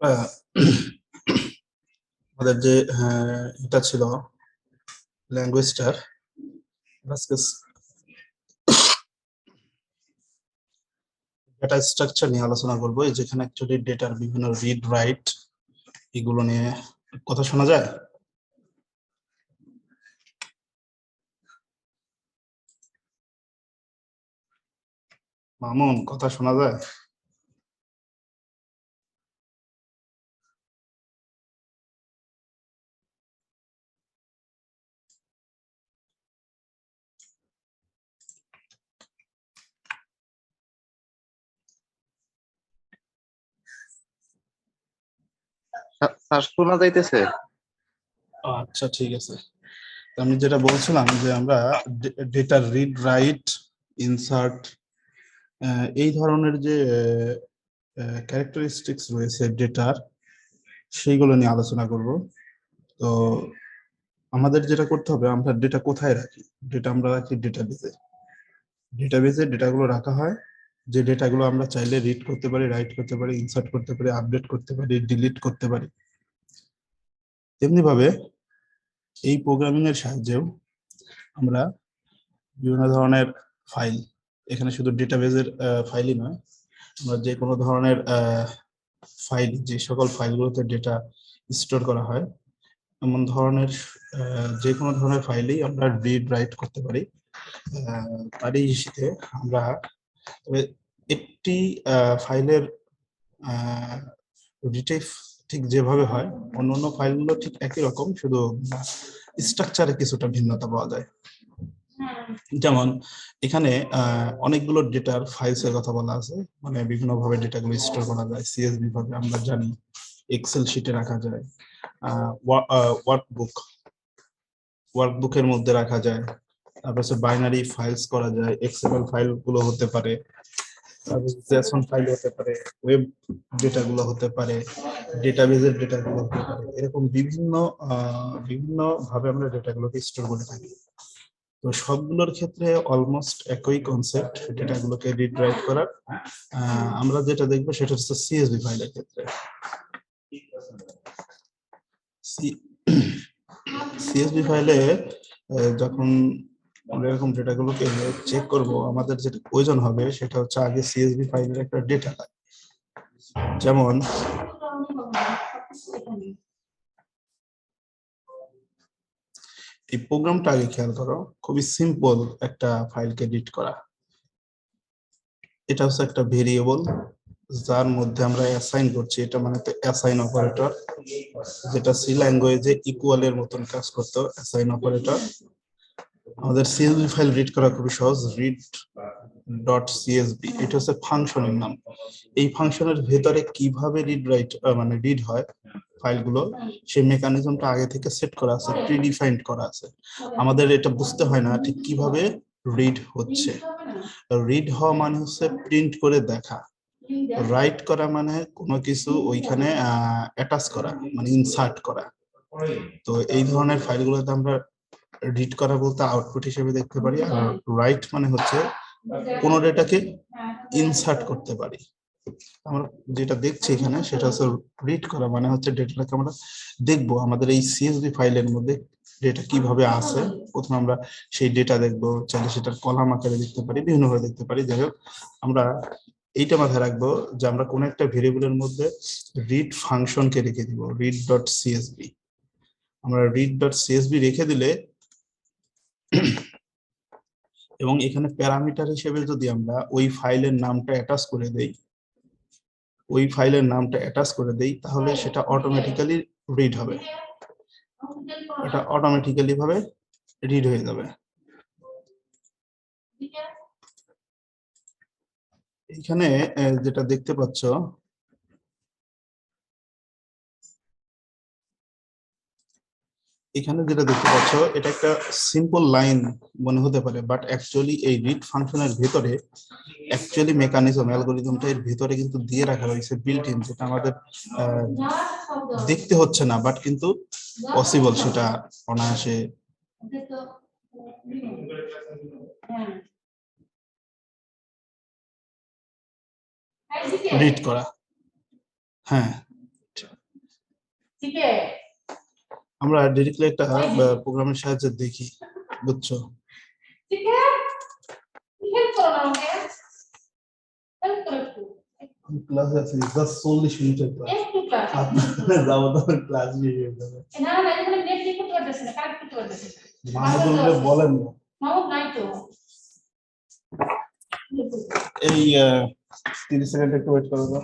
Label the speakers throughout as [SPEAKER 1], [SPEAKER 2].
[SPEAKER 1] আহ, আমাদের যে এটা ছিল ল্যাঙ্গুয়েজটার ডেটা স্ট্রাকচার নিয়ে আলোচনা করবো, এই যেখানে অ্যাকচুয়ালি ডেটার বিভিন্ন রিড রাইট এগুলো নিয়ে কথা শোনা যায়। মামুন, কথা শোনা যায়?
[SPEAKER 2] স্যার শোনা যাইতেছে?
[SPEAKER 1] আচ্ছা, ঠিক আছে। তো আমি যেটা বলছিলাম যে আমরা ডেটার রিড রাইট, ইনসার্ট, এই ধরনের যে ক্যারেক্টারিস্টিক্স রয়েছে ডেটার, সেইগুলো নিয়ে আলোচনা করব। তো আমাদের যেটা করতে হবে, আমরা ডেটা কোথায় রাখি? ডেটা আমরা রাখি ডেটাবেজে। ডেটাবেজে ডেটাগুলো রাখা হয়, যে ডেটাগুলো আমরা চাইলে রিড করতে পারি, রাইট করতে পারি, ইনসার্ট করতে পারি, আপডেট করতে পারি, ডিলিট করতে পারি। তেমনি ভাবে এই প্রোগ্রামিং এর সাহায্যেও আমরা বিভিন্ন ধরনের ফাইল, এখানে শুধু ডেটাবেজের ফাইলই নয়, আমরা যে কোনো ধরনের ফাইল, যে সকল ফাইলগুলোতে ডেটা স্টোর করা হয়, এমন ধরনের যে কোনো ধরনের ফাইলেই আমরা রিড রাইট করতে পারি। তারই সাথে আমরা তবে একটি ফাইলের রিটাইপ ঠিক যেভাবে হয়, অন্যান্য ফাইলগুলো ঠিক একই রকম, শুধু স্ট্রাকচারে কিছুটা ভিন্নতা পাওয়া যায়। যেমন এখানে অনেকগুলো ডেটার ফাইলস এর কথা বলা আছে, মানে বিভিন্ন ভাবে ডেটাগুলো স্টোর করা যায়। সিএসভি ভাবে আমরা জানি, এক্সেল শিটে রাখা যায়, ওয়ার্কবুক ওয়ার্কবুকের মধ্যে রাখা যায়, তারপর বাইনারি ফাইলস করা যায়, এক্সএমএল ফাইল গুলো হতে পারে, জেসন ফাইল হতে পারে, ওয়েব ডেটা গুলো হতে পারে, ডেটাবেজের ডেটা গুলো হতে পারে। এরকম বিভিন্ন ভাবে আমরা ডেটাগুলোকে স্টোর করে থাকি। তো সবগুলোর ক্ষেত্রে অলমোস্ট একই কনসেপ্ট, ডেটাগুলোকে রিড রাইট করার। আমরা যেটা দেখবো সেটা হচ্ছে সিএসভি ফাইলের ক্ষেত্রে। সিএসভি ফাইলে যখন আমরা এরকম ডেটাগুলোকে চেক করব, আমাদের যেটা প্রয়োজন হবে সেটা হচ্ছে আগে সিএসভি ফাইলের একটা ডেটা। যেমন এই প্রোগ্রামটা আগে খেয়াল করো, খুবই সিম্পল একটা ফাইলকে রিড করা। এটা হচ্ছে একটা ভেরিয়েবল যার মধ্যে আমরা অ্যাসাইন করছি, এটা মানে তো অ্যাসাইন অপারেটর, যেটা সি ল্যাঙ্গুয়েজে ইকুয়াল এর মতন কাজ করতো, অ্যাসাইন অপারেটর। আমাদের সিএসভি ফাইল রিড করা খুবই সহজ, রিড ডট সিএসভি, এটা হচ্ছে ফাংশনের নাম। এই ফাংশনের ভেতরে কিভাবে রিড রাইট মানে রিড হয় ফাইলগুলো, সেই মেকানিজমটা আগে থেকে সেট করা আছে, প্রিডিফাইন্ড করা আছে। আমাদের এটা বুঝতে হয় না ঠিক কিভাবে রিড হচ্ছে। রিড হওয়া মানে হচ্ছে প্রিন্ট করে দেখা, রাইট করা মানে কোনো কিছু ওইখানে অ্যাটাচ করা, মানে ইনসার্ট করা। তো এই ধরনের ফাইলগুলোতে আমরা রিড করা বলতে আউটপুট হিসেবে দেখতে পারি, আর রাইট মানে হচ্ছে কোনো ডেটাকে ইনসার্ট করতে পারি। আমরা যেটা দেখছি এখানে সেটা হচ্ছে রিড করা, মানে হচ্ছে ডেটাটাকে আমরা দেখবো আমাদের এই সিএসভি ফাইলের মধ্যে ডেটা কিভাবে আছে। প্রথমে আমরা সেই ডেটা দেখবো, চাইলে সেটার কলাম আকারে দেখতে পারি, বিভিন্নভাবে দেখতে পারি। যাই হোক, আমরা এইটা মাথায় রাখবো যে আমরা কোনো একটা ভেরিয়েবলের মধ্যে রিড ফাংশনকে রেখে দিব, রিড ডট সিএসভি। আমরা রিড ডট সিএসভি রেখে দিলে এবং এখানে প্যারামিটার হিসেবে যদি আমরা ওই ফাইলের নামটা অ্যাটাচ করে দেই, তাহলে সেটা অটোমেটিক্যালি রিড হবে, এটা অটোমেটিক্যালি ভাবে রিড হয়ে যাবে। এখানে যেটা দেখতে পাচ্ছ, এটা একটা সিম্পল লাইন মনে হতে পারে, বাট অ্যাকচুয়ালি এই রিড ফাংশনের ভেতরে অ্যাকচুয়ালি মেকানিজম, অ্যালগোরিদমটা এর ভেতরে কিন্তু দিয়ে রাখা রয়েছে বিল্ট ইন, যেটা আমাদের দেখতে হচ্ছে না, বাট কিন্তু পসিবল সেটা অনায়াসে রিড করা। হ্যাঁ, আমরা ডিরেক্টলি একটা প্রোগ্রামের সাহায্যে দেখি, বুঝছো? ক্লাস আছে 40 মিনিটের ক্লাস, আপনারা যাবো তো ক্লাস নিয়ে যাবে। মাহমুদুল বলেন না এই 30 সেকেন্ড একটু ওয়েট করো তো।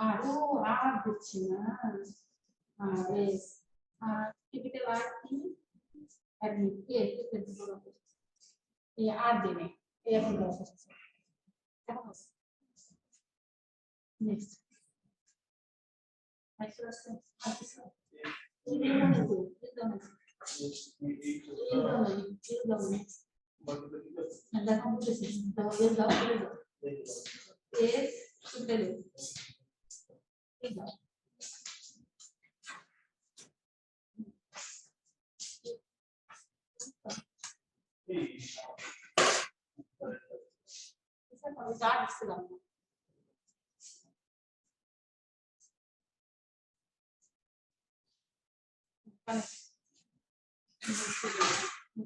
[SPEAKER 3] আরো আর দিচ্ছি না এস ক্যাপিটাল আর কি অ্যাডমিট এ আর দেবে এখন next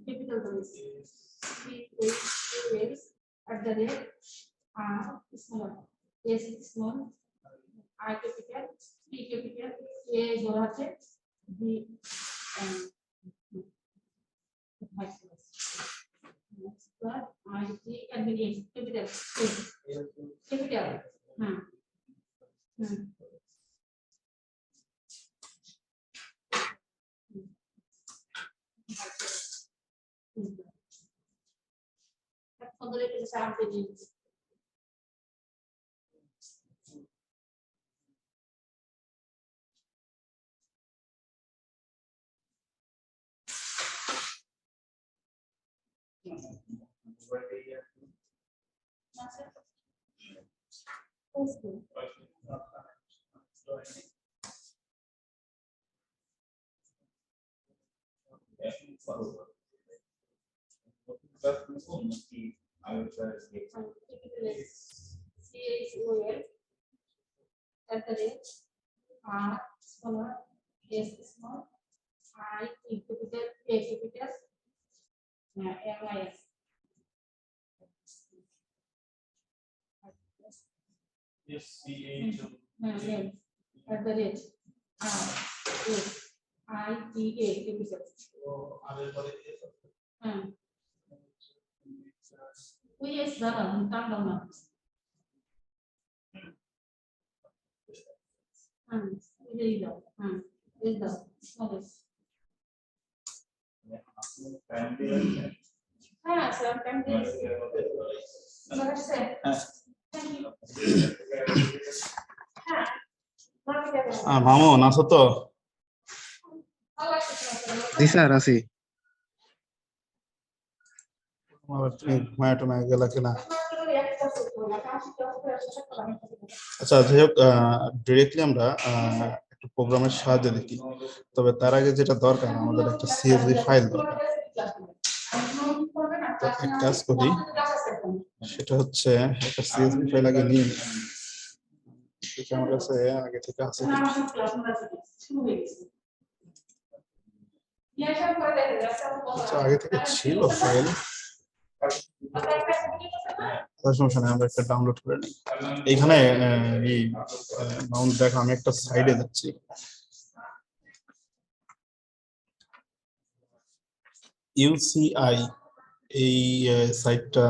[SPEAKER 3] capital at the rate R small S small I capital P capital A জোড়াতে B I T and B capital capital at the rate R small S small I T capital A capital MIS
[SPEAKER 1] Yes,
[SPEAKER 3] at the rate R S I T A capital we is the tam dong na is the small
[SPEAKER 1] Mamun আছো তো?
[SPEAKER 2] জি sir আছি।
[SPEAKER 1] ঘুমায় টুমায় গেলা কিনা? আচ্ছা, যাই হোক, directly আমরা একটা প্রোগ্রামের সাহায্যে দেখি। তবে তার আগে যেটা দরকার, আমাদের একটা সিএসভি ফাইল দরকার। তো এক কাজ করি, সেটা হচ্ছে একটা সিএসভি ফাইল আগে নিয়ে নিই। আমার কাছে আগে থেকে আছে কিনা। আচ্ছা, আগে থেকে ছিল ফাইল, সমস্যা নেই, আমরা একটা ডাউনলোড করে নিই। এইখানে দেখো, আমি একটা সাইডে যাচ্ছি। ইউসিআই এই সাইটটা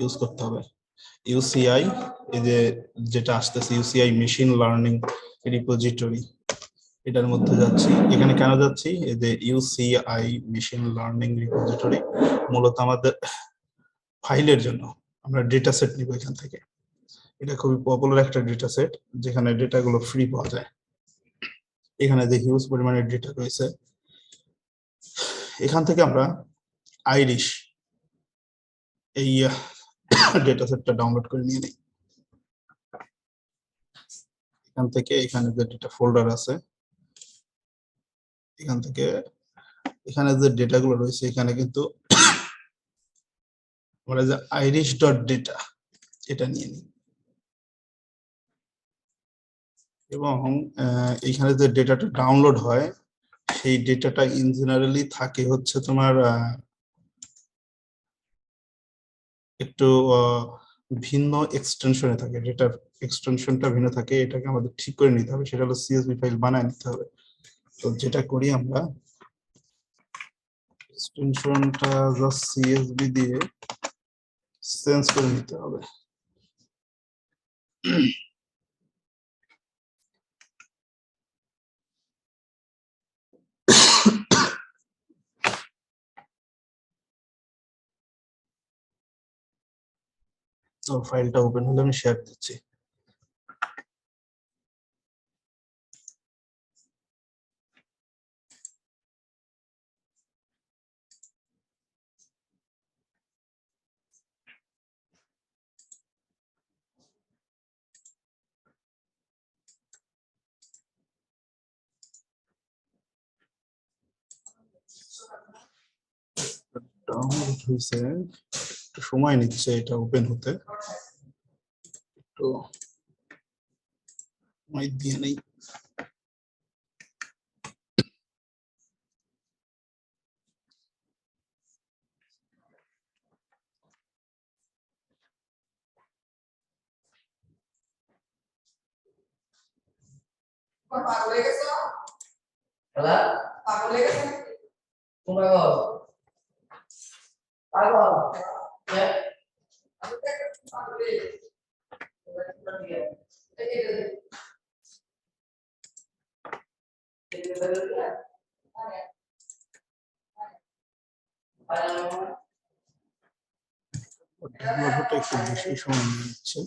[SPEAKER 1] ইউজ করতে হবে। ইউসিআই এই যে যেটা আসতেছে, ইউসিআই মেশিন লার্নিং রিপোজিটরি, এটার মধ্যে যাচ্ছি। এখানে কেন যাচ্ছি? এই যে ইউসিআই মেশিন লার্নিং রিপোজিটরি মূলত আমাদের ফাইলের জন্য। আমরা ডেটা সেট নিব এখান থেকে। এটা খুবই পপুলার একটা ডেটা সেট, যেখানে ডেটাগুলো ফ্রি পাওয়া যায়। এখানে যে হিউজ পরিমাণের ডেটা রয়েছে, এখান থেকে আমরা আইরিশ এই ডেটা সেটটা ডাউনলোড করে নিয়ে নিই। এখান থেকে এখানে যে ডেটা ফোল্ডার আছে, এখান থেকে এখানে যে ডেটাগুলো রয়েছে, এখানে কিন্তু আমরা যে আইরিশ ডট ডেটা এটা নিয়ে নিই, এবং এখানে যে ডেটাটা ডাউনলোড হয় সেই ডেটাটা ইন জেনারেলি থাকে হচ্ছে তোমার একটু ভিন্ন এক্সটেনশনে থাকে, ডেটার এক্সটেনশনটা ভিন্ন থাকে, এটাকে আমাদের ঠিক করে নিতে হবে, সেটা হলো সিএসভি ফাইল বানায় নিতে হবে। তো যেটা করি আমরা, এক্সটেনশনটা জাস্ট সিএসভি দিয়ে চেঞ্জ করে নিতে হবে। তো ফাইলটা ওপেন হলে আমি শেয়ার দিচ্ছি। ডাউনলোড হয়েছে, একটু সময় নিচ্ছে এটা ওপেন হতে, তো সময় দিয়ে নেই। ডেভেলপারটা একটু বেশি সময় নিচ্ছে।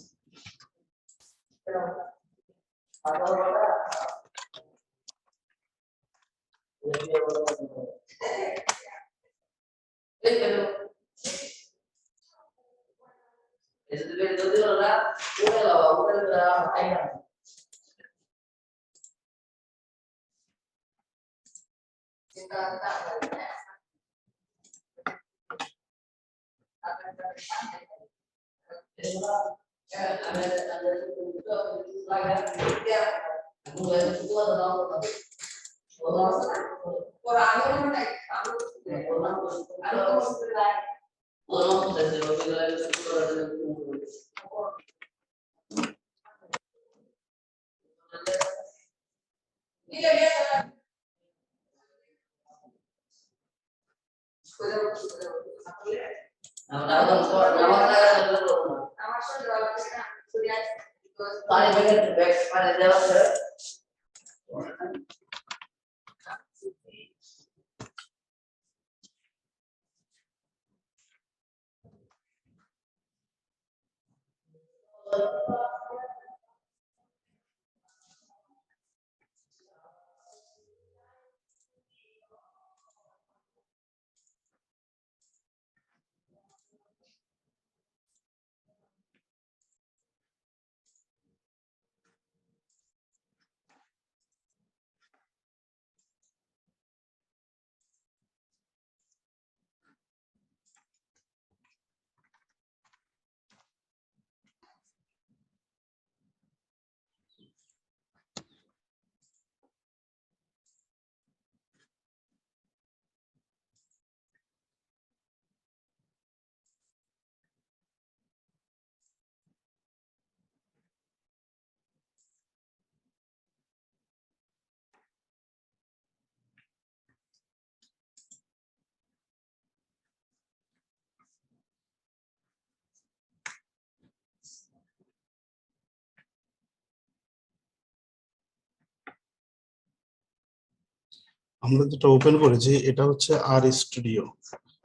[SPEAKER 1] আমরা যেটা ওপেন করেছি এটা হচ্ছে আর স্টুডিও,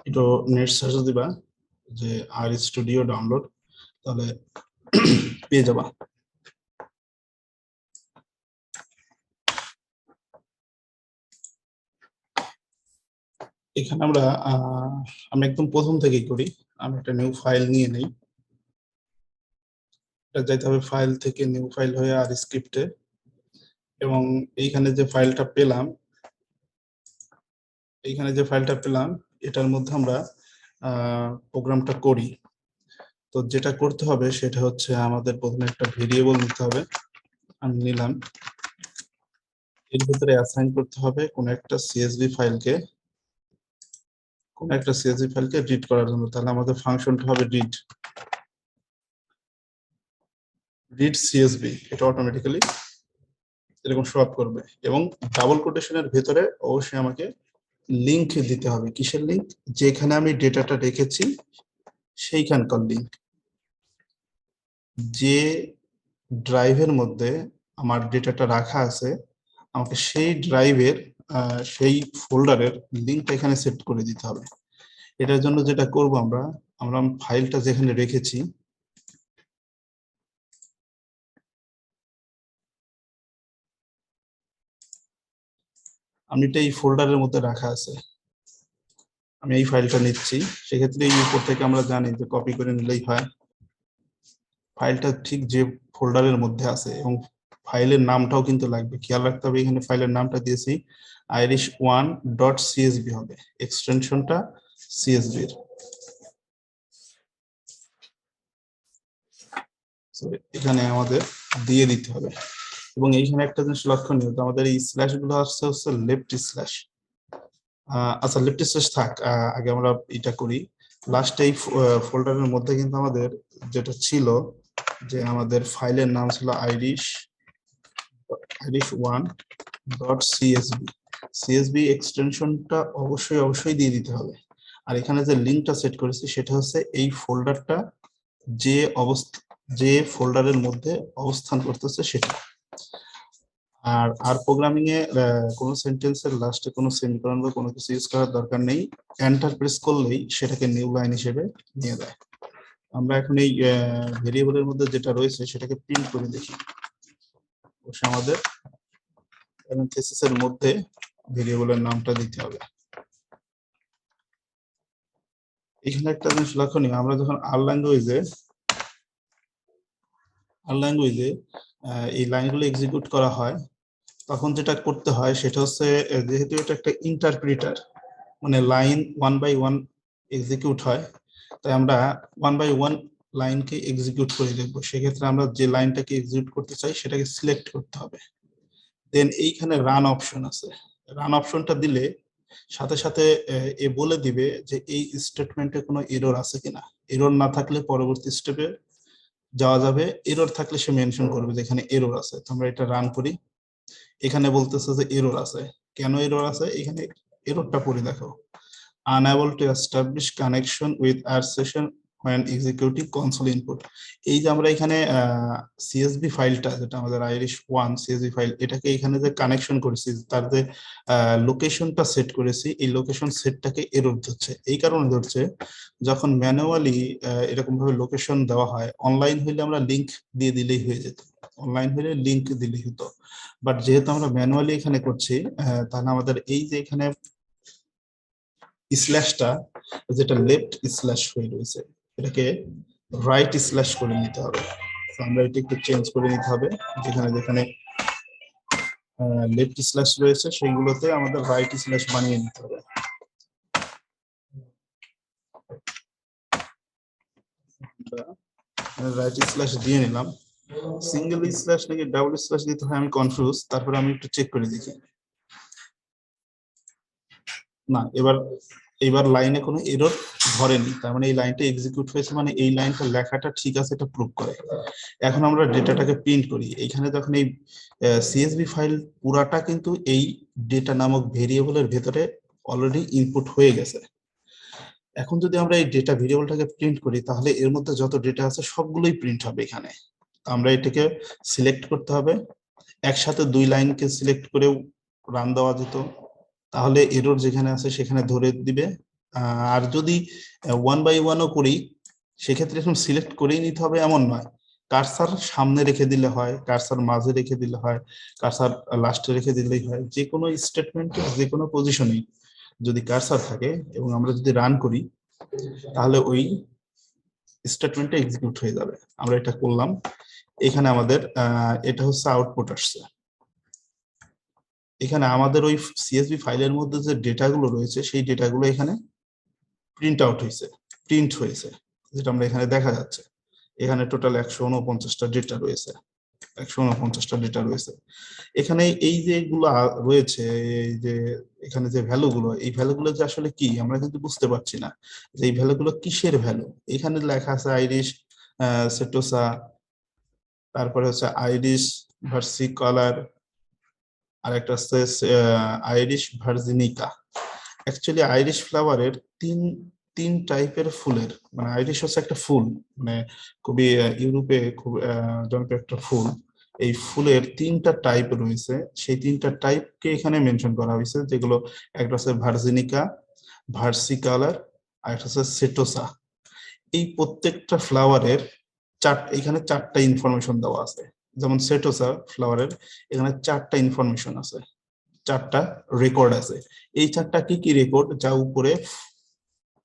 [SPEAKER 1] এটা নেট সার্চ দিবা যে আর স্টুডিও ডাউনলোড, তাহলে পেয়ে যাবা। এখানে আমরা আমি একদম প্রথম থেকেই করি। আমি একটা নিউ ফাইল নিয়ে নেই, এটা যাইতে হবে ফাইল থেকে নিউ ফাইল হয়ে আর স্ক্রিপ্টে, এবং এইখানে যে ফাইলটা পেলাম এটার মধ্যে আমরা প্রোগ্রামটা করি। তো যেটা করতে হবে সেটা হচ্ছে আমাদের প্রথমে একটা ভেরিয়েবল নিতে হবে, আমি নিলাম। এর ভিতরে অ্যাসাইন করতে হবে কোন একটা সিএসভি ফাইলকে রিড করার জন্য। তাহলে আমাদের ফাংশনটা হবে রিড সিএসভি, এটা অটোমেটিক্যালি এরকম শো আপ করবে। এবং ডাবল কোটেশনের ভেতরে অবশ্যই আমাকে লিংক দিতে হবে। কিসের লিংক? যেখানে আমি ডেটাটা রেখেছি সেইখানকার লিংক। যে ড্রাইভের মধ্যে আমার ডেটাটা রাখা আছে আমাকে সেই ড্রাইভের সেই ফোল্ডারের লিংকটা এখানে সেট করে দিতে হবে। এটার জন্য যেটা করব আমরা ফাইলটা যেখানে রেখেছি আমি এটা এই ফোল্ডারের মধ্যে রাখা আছে, আমি এই ফাইলটা নিচ্ছি। সেক্ষেত্রে এই উপর থেকে আমরা জানি যে কপি করে নিলেই হয়। ফাইলটা ঠিক যে ফোল্ডারের মধ্যে আছে, এবং ফাইলের নামটাও কিন্তু লাগবে, খেয়াল রাখতে হবে। এখানে ফাইলের নামটা দিয়েছি irish1.csv হবে, এক্সটেনশনটা সিএসভি এর। এখানে আমাদের দিয়ে দিতে হবে। এবং এইখানে একটা জিনিস লক্ষণীয়, তো আমাদের এই স্ল্যাশ গুলো হচ্ছে লেফট স্ল্যাশ। আচ্ছা, লেফট স্ল্যাশ থাক, আগে আমরা এটা করি। লাস্ট এই ফোল্ডারের মধ্যে কিন্তু আমাদের যেটা ছিল, যে আমাদের ফাইলের নাম ছিল irish1.csv। সিএসভি এক্সটেনশনটা অবশ্যই দিয়ে দিতে হবে। আর এখানে যে লিঙ্কটা সেট করেছি সেটা হচ্ছে এই ফোল্ডারটা যে ফোল্ডারের মধ্যে অবস্থান করতেছে সেটা। আর প্রোগ্রামিং এ কোনো সেন্টেন্সের লাস্টে কোনো সেমিকোলন বা কোনো কিছু ইউজ করার দরকার নেই, এন্টার প্রেস করলেই সেটাকে নিউ লাইন হিসেবে নিয়ে দেয়। আমরা এখন এই ভেরিয়েবলের মধ্যে যেটা রয়েছে সেটাকে প্রিন্ট করে দেখি। অবশ্যই আমাদের প্যারেনথেসিসের মধ্যে ভেরিয়েবলের নামটা দিতে হবে। এখানে একটা জিনিস লক্ষণীয়, আমরা যখন আর ল্যাঙ্গুয়েজে এই লাইনগুলো এক্সিকিউট করা হয় তখন যেটা করতে হয় সেটা হচ্ছে, যেহেতু এটা একটা ইন্টারপ্রিটার, মানে লাইন 1 বাই 1 এক্সিকিউট হয়, তাই আমরা 1 বাই 1 লাইনকে এক্সিকিউট করে দেখবো। সেক্ষেত্রে আমরা যে লাইনটাকে এক্সিকিউট করতে চাই সেটাকে সিলেক্ট করতে হবে। দেন এইখানে রান অপশন আছে, রান অপশনটা দিলে সাথে সাথে এ বলে দিবে যে এই স্টেটমেন্টে কোনো এরর আছে কিনা। এরর না থাকলে পরবর্তী স্টেপে যাওয়া যাবে, এরর থাকলে সে মেনশন করবে যে এখানে এরর আছে। তো আমরা এটা রান করি, এখানে বলতেছে যে এরর আছে। কেন এরর আছে এখানে এররটা পড়ে দেখো, unable to establish connection with our session when executing console input। এই যে আমরা এখানে সিএসভি ফাইলটা, যেটা আমাদের irish1 সিএসভি ফাইল, এটাকে এখানে যে কানেকশন করেছি, তার যে লোকেশনটা সেট করেছি, এই লোকেশন সেটটাকে এরর ধরছে। এই কারণে ধরছে, যখন ম্যানুয়ালি এরকম ভাবে লোকেশন দেওয়া হয়, অনলাইন হইলে আমরা লিংক দিয়ে দিলেই হয়ে যেত, অনলাইন হলে লিংক দিলেই হতো। বাট যেহেতু আমরা ম্যানুয়ালি এখানে করছি, তাহলে আমাদের এই যে এখানে স্ল্যাশটা, যেটা লেফট স্ল্যাশ হয়ে রয়েছে, এটাকে রাইট স্ল্যাশ করে নিতে হবে। আমরা এটা একটু চেঞ্জ করে নিতে হবে, যেখানে যেখানে লেফট স্ল্যাশ রয়েছে সেইগুলোতে আমাদের রাইট স্ল্যাশ বানিয়ে নিতে হবে। রাইট স্ল্যাশ দিয়ে নিলাম। সিঙ্গেল স্ল্যাশ নাকি ডাবল স্ল্যাশ দিতে হয় আমি কনফিউজ, তারপরে আমি একটু চেক করে দেখি। না, এবার লাইনে কোনো এরর ধরেনি, তার মানে এই লাইনটা এক্সিকিউট হয়েছে, মানে এই লাইনটা লেখাটা ঠিক আছে, এটা প্রুভ করে। এখন আমরা ডেটাটাকে প্রিন্ট করি। এইখানে যখন এই সিএসভি ফাইল পুরাটা কিন্তু এই ডেটা নামক ভেরিয়েবলের ভেতরে অলরেডি ইনপুট হয়ে গেছে। এখন যদি আমরা এই ডেটা ভেরিয়েবলটাকে প্রিন্ট করি তাহলে এর মধ্যে যত ডেটা আছে সবগুলোই প্রিন্ট হবে এখানে। আমরা এটাকে সিলেক্ট করতে হবে, একসাথে দুই লাইনকে সিলেক্ট করেও রান দেওয়া যেত, তাহলে এরর যেখানে আছে সেখানে ধরে দিবে। আর যদি 1 বাই 1ও করি সেক্ষেত্রে এখন সিলেক্ট করেই নিতে হবে এমন নয়, কার্সার সামনে রেখে দিলে হয়, কার্সার মাঝে রেখে দিলে হয়, কার্সার লাস্টে রেখে দিলেই হয়, যে কোনো স্টেটমেন্টে যে কোনো পজিশনেই যদি কার্সার থাকে এবং আমরা যদি রান করি তাহলে ওই স্টেটমেন্টটা এক্সিকিউট হয়ে যাবে। আমরা এটা করলাম, এখানে আমাদের এটা হচ্ছে আউটপুট আসছে। এখানে আমাদের ওই সিএসভি ফাইলের মধ্যে যে ডেটাগুলো রয়েছে সেই ডেটাগুলো এখানে প্রিন্ট আউট হয়েছে, প্রিন্ট হয়েছে, যেটা আমরা এখানে দেখা যাচ্ছে। এখানে টোটাল 149টা ডেটা রয়েছে, 149টা ডেটা রয়েছে। এখানে এই যে এগুলো রয়েছে, এই যে এখানে যে ভ্যালুগুলো, এই ভ্যালুগুলো যে আসলে কি আমরা কিন্তু বুঝতে পারছি না যে এই ভ্যালুগুলো কিসের ভ্যালু। এখানে লেখা আছে আইরিশ সেটোসা, তারপরে হচ্ছে আইরিশ ভার্সিকালার, আর একটা হচ্ছে আইরিশ ভার্জিনিকা। অ্যাকচুয়ালি আইরিশ ফ্লাওয়ারের তিন তিন টাইপের ফুলের, মানে আইরিশ হচ্ছে একটা ফুল, মানে খুবই ইউরোপে খুব জনপ্রিয় একটা ফুল। এই ফুলের তিনটা টাইপ রয়েছে, সেই তিনটা টাইপকে এখানে মেনশন করা হয়েছে, যেগুলো একটা হচ্ছে ভার্জিনিকা, ভার্সিকালার, আর একটা হচ্ছে সেটোসা। এই প্রত্যেকটা ফ্লাওয়ারের এখানে চারটা ইনফরমেশন দেওয়া আছে। যেমন সেটোসা ফ্লাওয়ারের এখানে চারটা ইনফরমেশন আছে, চারটা রেকর্ড আছে। এই চারটা কি কি রেকর্ড, যা উপরে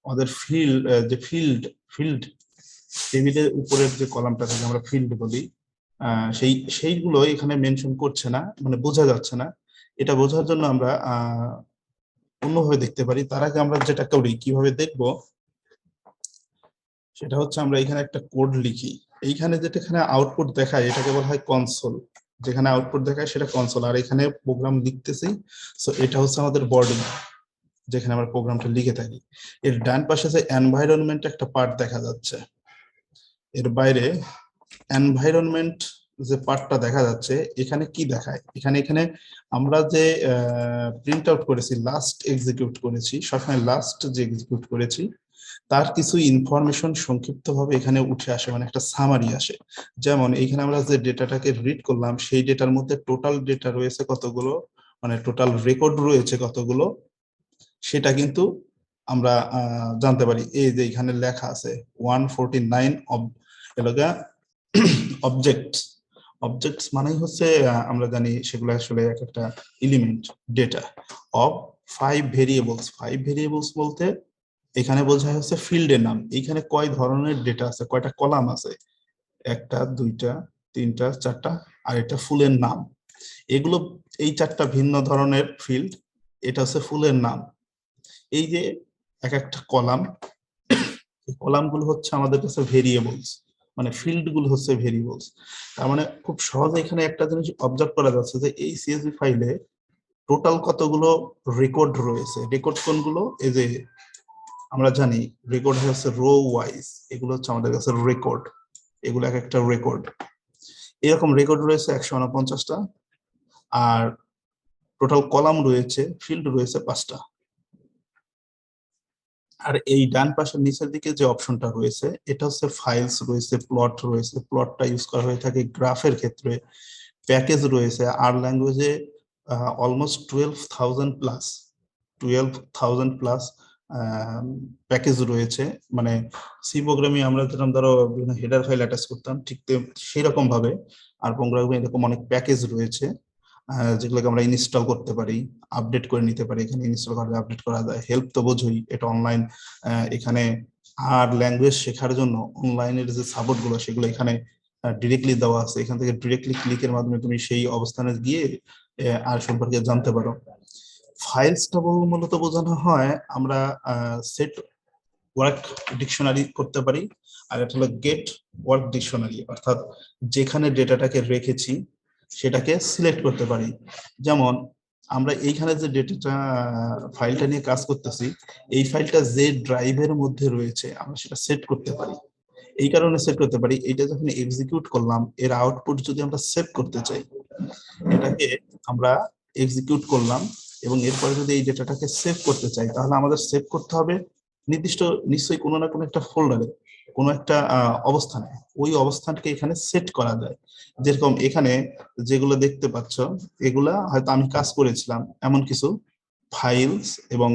[SPEAKER 1] আমাদের ফিল্ড টেবিলের উপরের যে কলামটাকে আমরা ফিল্ড বলি, সেইগুলো এখানে মেনশন করছে না, মানে বোঝা যাচ্ছে না। এটা বোঝার জন্য আমরা অন্যভাবে দেখতে পারি। তার আগে আমরা যেটা করি, কিভাবে দেখবো সেটা হচ্ছে আমরা এখানে একটা কোড লিখি। এইখানে যেটা এখানে আউটপুট দেখায় এটাকে বলা হয় কনসোল। যেখানে আউটপুট দেখায় সেটা কনসোল, আর এখানে প্রোগ্রাম লিখতেছি, সো এটা হচ্ছে আমাদের বডি, যেখানে আমরা প্রোগ্রামটা লিখে থাকি। এর ডান পাশে যে এনভায়রনমেন্ট একটা পার্ট দেখা যাচ্ছে, এর বাইরে এনভায়রনমেন্ট যে পার্টটা দেখা যাচ্ছে, এখানে কি দেখায়, এখানে আমরা যে প্রিন্ট আউট করেছি, লাস্ট এক্সিকিউট করেছি, সবসময় লাস্ট যে এক্সিকিউট করেছি তার কিছু ইনফরমেশন সংক্ষিপ্তভাবে এখানে উঠে আসে, মানে একটা সামারি আসে। যেমন এখানে আমরা যে ডেটাটাকে রিড করলাম, সেই ডেটার মধ্যে টোটাল ডেটা রয়েছে কতগুলো, মানে টোটাল রেকর্ড রয়েছে কতগুলো, সেটা কিন্তু আমরা জানতে পারি। এই যে এখানে লেখা আছে 149 অবজেক্টস। অবজেক্টস মানেই হচ্ছে আমরা জানি সেগুলো আসলে এক একটা element data of 5 variables. 5 variables বলতে এখানে বোঝায় হচ্ছে ফিল্ডের নাম। এইখানে কয় ধরনের ডেটা আছে, কয়টা কলাম আছে, একটা, দুইটা, তিনটা, চারটা, আর এটা ফুলের নাম। এগুলো এই চারটা ভিন্ন ধরনের ফিল্ড, এটা হচ্ছে ফুলের নাম। এই যে এক একটা কলাম, এই কলাম গুলো হচ্ছে আমাদের কাছে ভেরিয়েবলস, মানে ফিল্ড গুলো হচ্ছে ভেরিয়েবলস। তার মানে খুব সহজে এখানে একটা জিনিস অবজার্ভ করা যাচ্ছে যে এই সিএসভি ফাইলে টোটাল কতগুলো রেকর্ড রয়েছে। রেকর্ড কোনগুলো, এই যে আমরা জানি রেকর্ড হচ্ছে রো ওয়াইজ, এগুলো হচ্ছে আমাদের কাছে রেকর্ড, এগুলো এক একটা রেকর্ড। এরকম রেকর্ড রয়েছে 149টা, আর টোটাল কলাম রয়েছে, ফিল্ড রয়েছে 5টা। আর এই ডান পাশের নিচের দিকে যে অপশনটা রয়েছে, এটা হচ্ছে ফাইলস রয়েছে, প্লট রয়েছে। প্লটটা ইউজ করা হয়ে থাকে গ্রাফের ক্ষেত্রে। প্যাকেজ রয়েছে, আর ল্যাঙ্গুয়েজে অলমোস্ট 12,000 প্লাস প্যাকেজ রয়েছে। মানে সি প্রোগ্রামে আমরা যেরকম ধরো বিভিন্ন হেডার ফাইল অ্যাটাচ করতাম, ঠিক সেই রকম ভাবে আর প্রোগ্রামে এরকম অনেক প্যাকেজ রয়েছে, যেগুলোকে আমরা ইনস্টল করতে পারি, আপডেট করে নিতে পারি। এখানে ইনস্টল করে আপডেট করা যায়। হেল্প তো বোঝোই, এটা অনলাইন। এখানে আর ল্যাঙ্গুয়েজ শেখার জন্য অনলাইনের যে সাপোর্ট গুলো, সেগুলো এখানে ডিরেক্টলি দেওয়া আছে। এখান থেকে ডিরেক্টলি ক্লিকের মাধ্যমে তুমি সেই অবস্থানে গিয়ে আর সম্পর্কে জানতে পারো। ফাইলসটা মূলত বোঝানো হয় আমরা সেট ওয়ার্ক ডিকশনারি করতে পারি, আর এটা হলো গেট ওয়ার্ক ডিকশনারি, অর্থাৎ যেখানে ডেটাটাকে রেখেছি সেটাকে সিলেক্ট করতে পারি। যেমন আমরা এইখানে যে ডেটাটা ফাইলটা নিয়ে কাজ করতেছি, এই ফাইলটা যে ড্রাইভের মধ্যে রয়েছে আমরা সেটা সেট করতে পারি। এই কারণে সেট করতে পারি, এটা যখন এক্সিকিউট করলাম, এর আউটপুট যদি আমরা সেভ করতে চাই, এটাকে আমরা এক্সিকিউট করলাম এবং এরপরে যদি এই ডেটাটাকে সেভ করতে চাই, তাহলে আমাদের সেভ করতে হবে নির্দিষ্ট, নিশ্চয়ই কোনো না কোনো একটা ফোল্ডারে, কোনো একটা অবস্থানে। ওই অবস্থানকে এখানে সেট করা যায়। যেরকম এখানে যেগুলো দেখতে পাচ্ছ, এগুলা হয়তো আমি কাজ করেছিলাম এমন কিছু ফাইলস এবং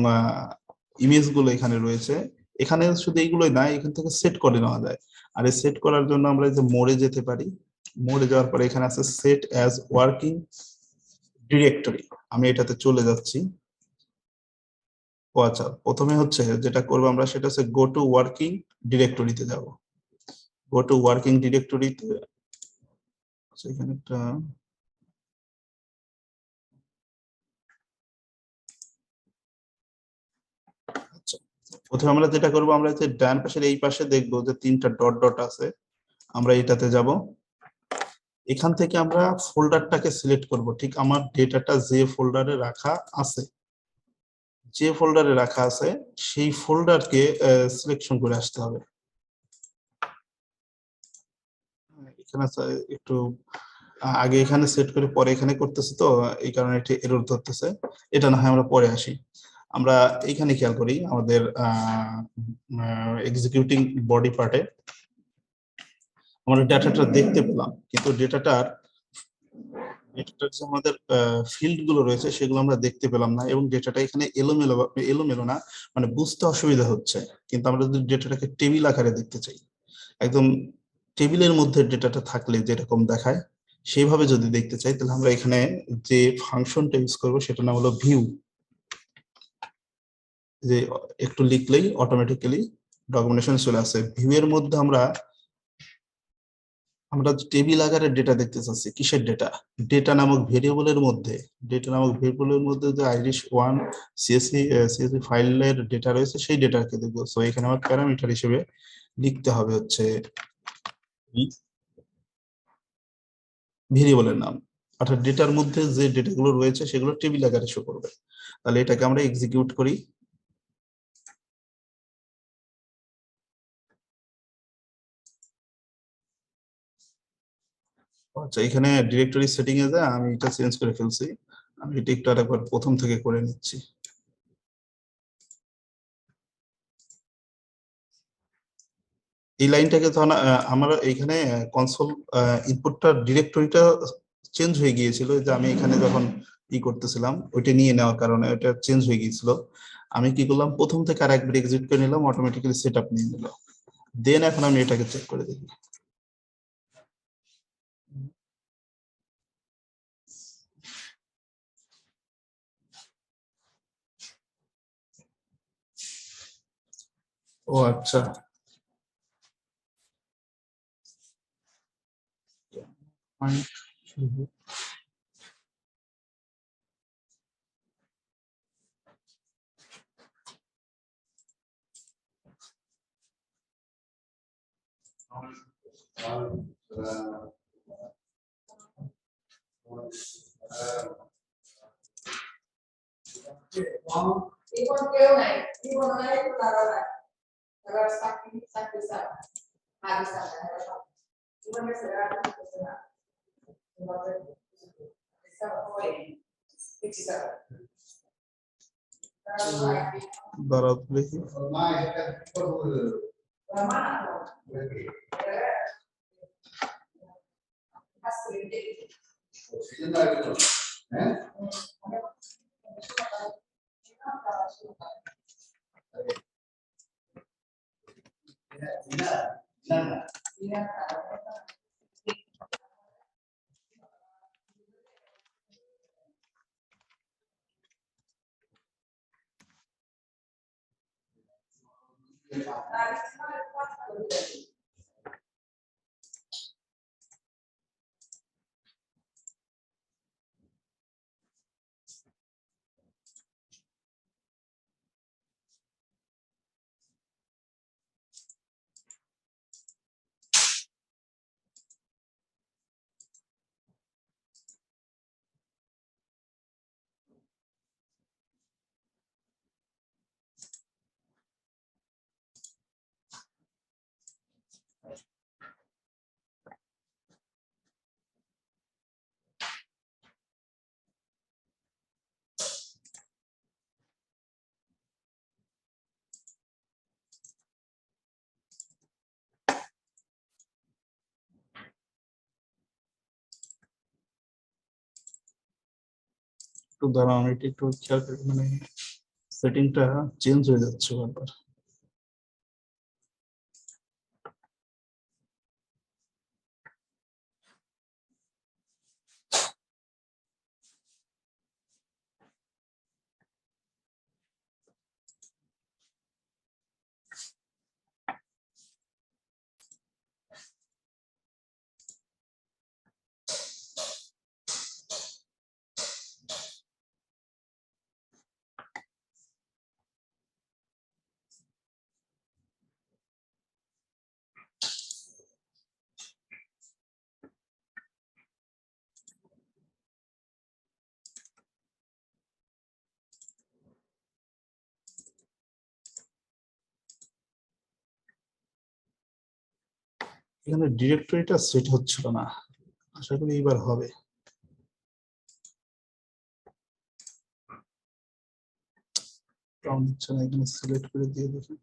[SPEAKER 1] ইমেজ গুলো এখানে রয়েছে। এখানে শুধু এইগুলোই না, এখান থেকে সেট করে নেওয়া যায়। আর এই সেট করার জন্য আমরা যে মোডে যেতে পারি, মোডে যাওয়ার পরে এখানে আছে সেট অ্যাজ ওয়ার্কিং ডিরেক্টরি। আমি এটাতে চলে যাচ্ছি। ও আচ্ছা, প্রথমে হচ্ছে যেটা করবো আমরা সেটা হচ্ছে গো টু ওয়ার্কিং ডিরেক্টরিতে যাব। গো টু ওয়ার্কিং ডিরেক্টরিতে এখানে একটা আচ্ছা, প্রথমে আমরা যেটা করবো, আমরা যে ডান পাশের এই পাশে দেখবো যে 3টা ডট ডট আছে, আমরা এটাতে যাব। এখান থেকে আমরা ফোল্ডারটাকে সিলেক্ট করব, ঠিক আমার ডেটাটা যে ফোল্ডারে রাখা আছে, যে ফোল্ডারে রাখা আছে সেই ফোল্ডারকে সিলেকশন করে আসতে হবে। এখানে একটু আগে এখানে সেট করে পরে এখানে করতেছে, তো এই কারণে এটা এরর ধরতেছে। এটা না হয় আমরা পরে আসি। আমরা এখানে খেয়াল করি আমাদের এক্সিকিউটিং বডি পার্টে আমরা ডেটাটা দেখতে পেলাম, কিন্তু ডেটাটার যে আমাদের ফিল্ড গুলো রয়েছে সেগুলো আমরা দেখতে পেলাম না, এবং ডেটাটা এখানে এলোমেলো এলোমেলো না, মানে বুঝতে অসুবিধা হচ্ছে। কিন্তু আমরা যদি ডেটাটাকে টেবিল আকারে দেখতে চাই, একদম টেবিলের মধ্যে ডেটাটা থাকলে যেরকম দেখায় সেইভাবে যদি দেখতে চাই, তাহলে আমরা এখানে যে ফাংশনটা ইউজ করবো সেটা নাম হলো ভিউ। যে একটু লিখলেই অটোমেটিক্যালি ডকুমেন্টেশন চলে আসে। ভিউ এর মধ্যে আমরা আমরা টেবিল আকারে ডেটা দেখতে চাচ্ছি। কিসের ডেটা? ডেটা নামক ভেরিয়েবলের মধ্যে, ডেটা নামক ভেরিয়েবলের মধ্যে যে আইরিশ ওয়ান সিএসভি ফাইলের ডেটা রয়েছে সেই ডেটাকে দেখবো। সো এখানে আমার প্যারামিটার হিসেবে লিখতে হবে হচ্ছে ভেরিয়েবলের নাম, অর্থাৎ ডেটার মধ্যে যে ডেটাগুলো রয়েছে সেগুলো টেবিল আকারে শো করবে। তাহলে এটাকে আমরা এক্সিকিউট করি। আচ্ছা, এখানে ডিরেক্টরি সেটিং এ যায় আমি এটা চেঞ্জ করে ফেলছি। আমি এটা একটু আরেকবার প্রথম থেকে করে নিচ্ছি। এই লাইনটাকে তখন আমার এইখানে কনসোল ইনপুটটা ডিরেক্টরিটা চেঞ্জ হয়ে গিয়েছিল, যে আমি এখানে যখন করতেছিলাম ওইটা নিয়ে নেওয়ার কারণে ওটা চেঞ্জ হয়ে গিয়েছিল। আমি কি করলাম, প্রথম থেকে আর একবার এক্সিট করে নিলাম, অটোমেটিক্যালি সেট আপ নিয়ে নিল। দেন এখন আমি এটাকে চেক করে দেখি। ও আচ্ছা, দাঁড়াও দেখি। একটু দাঁড়াও, আমি এটা একটু খেয়াল করি, মানে সেটিংটা চেঞ্জ হয়ে যাচ্ছে বারবার। এখানে ডিরেক্টরিটা সেট হচ্ছিল না, আশা করি এবার হবে। কারণ হচ্ছে না, এখানে সিলেক্ট করে দিয়ে দেখি।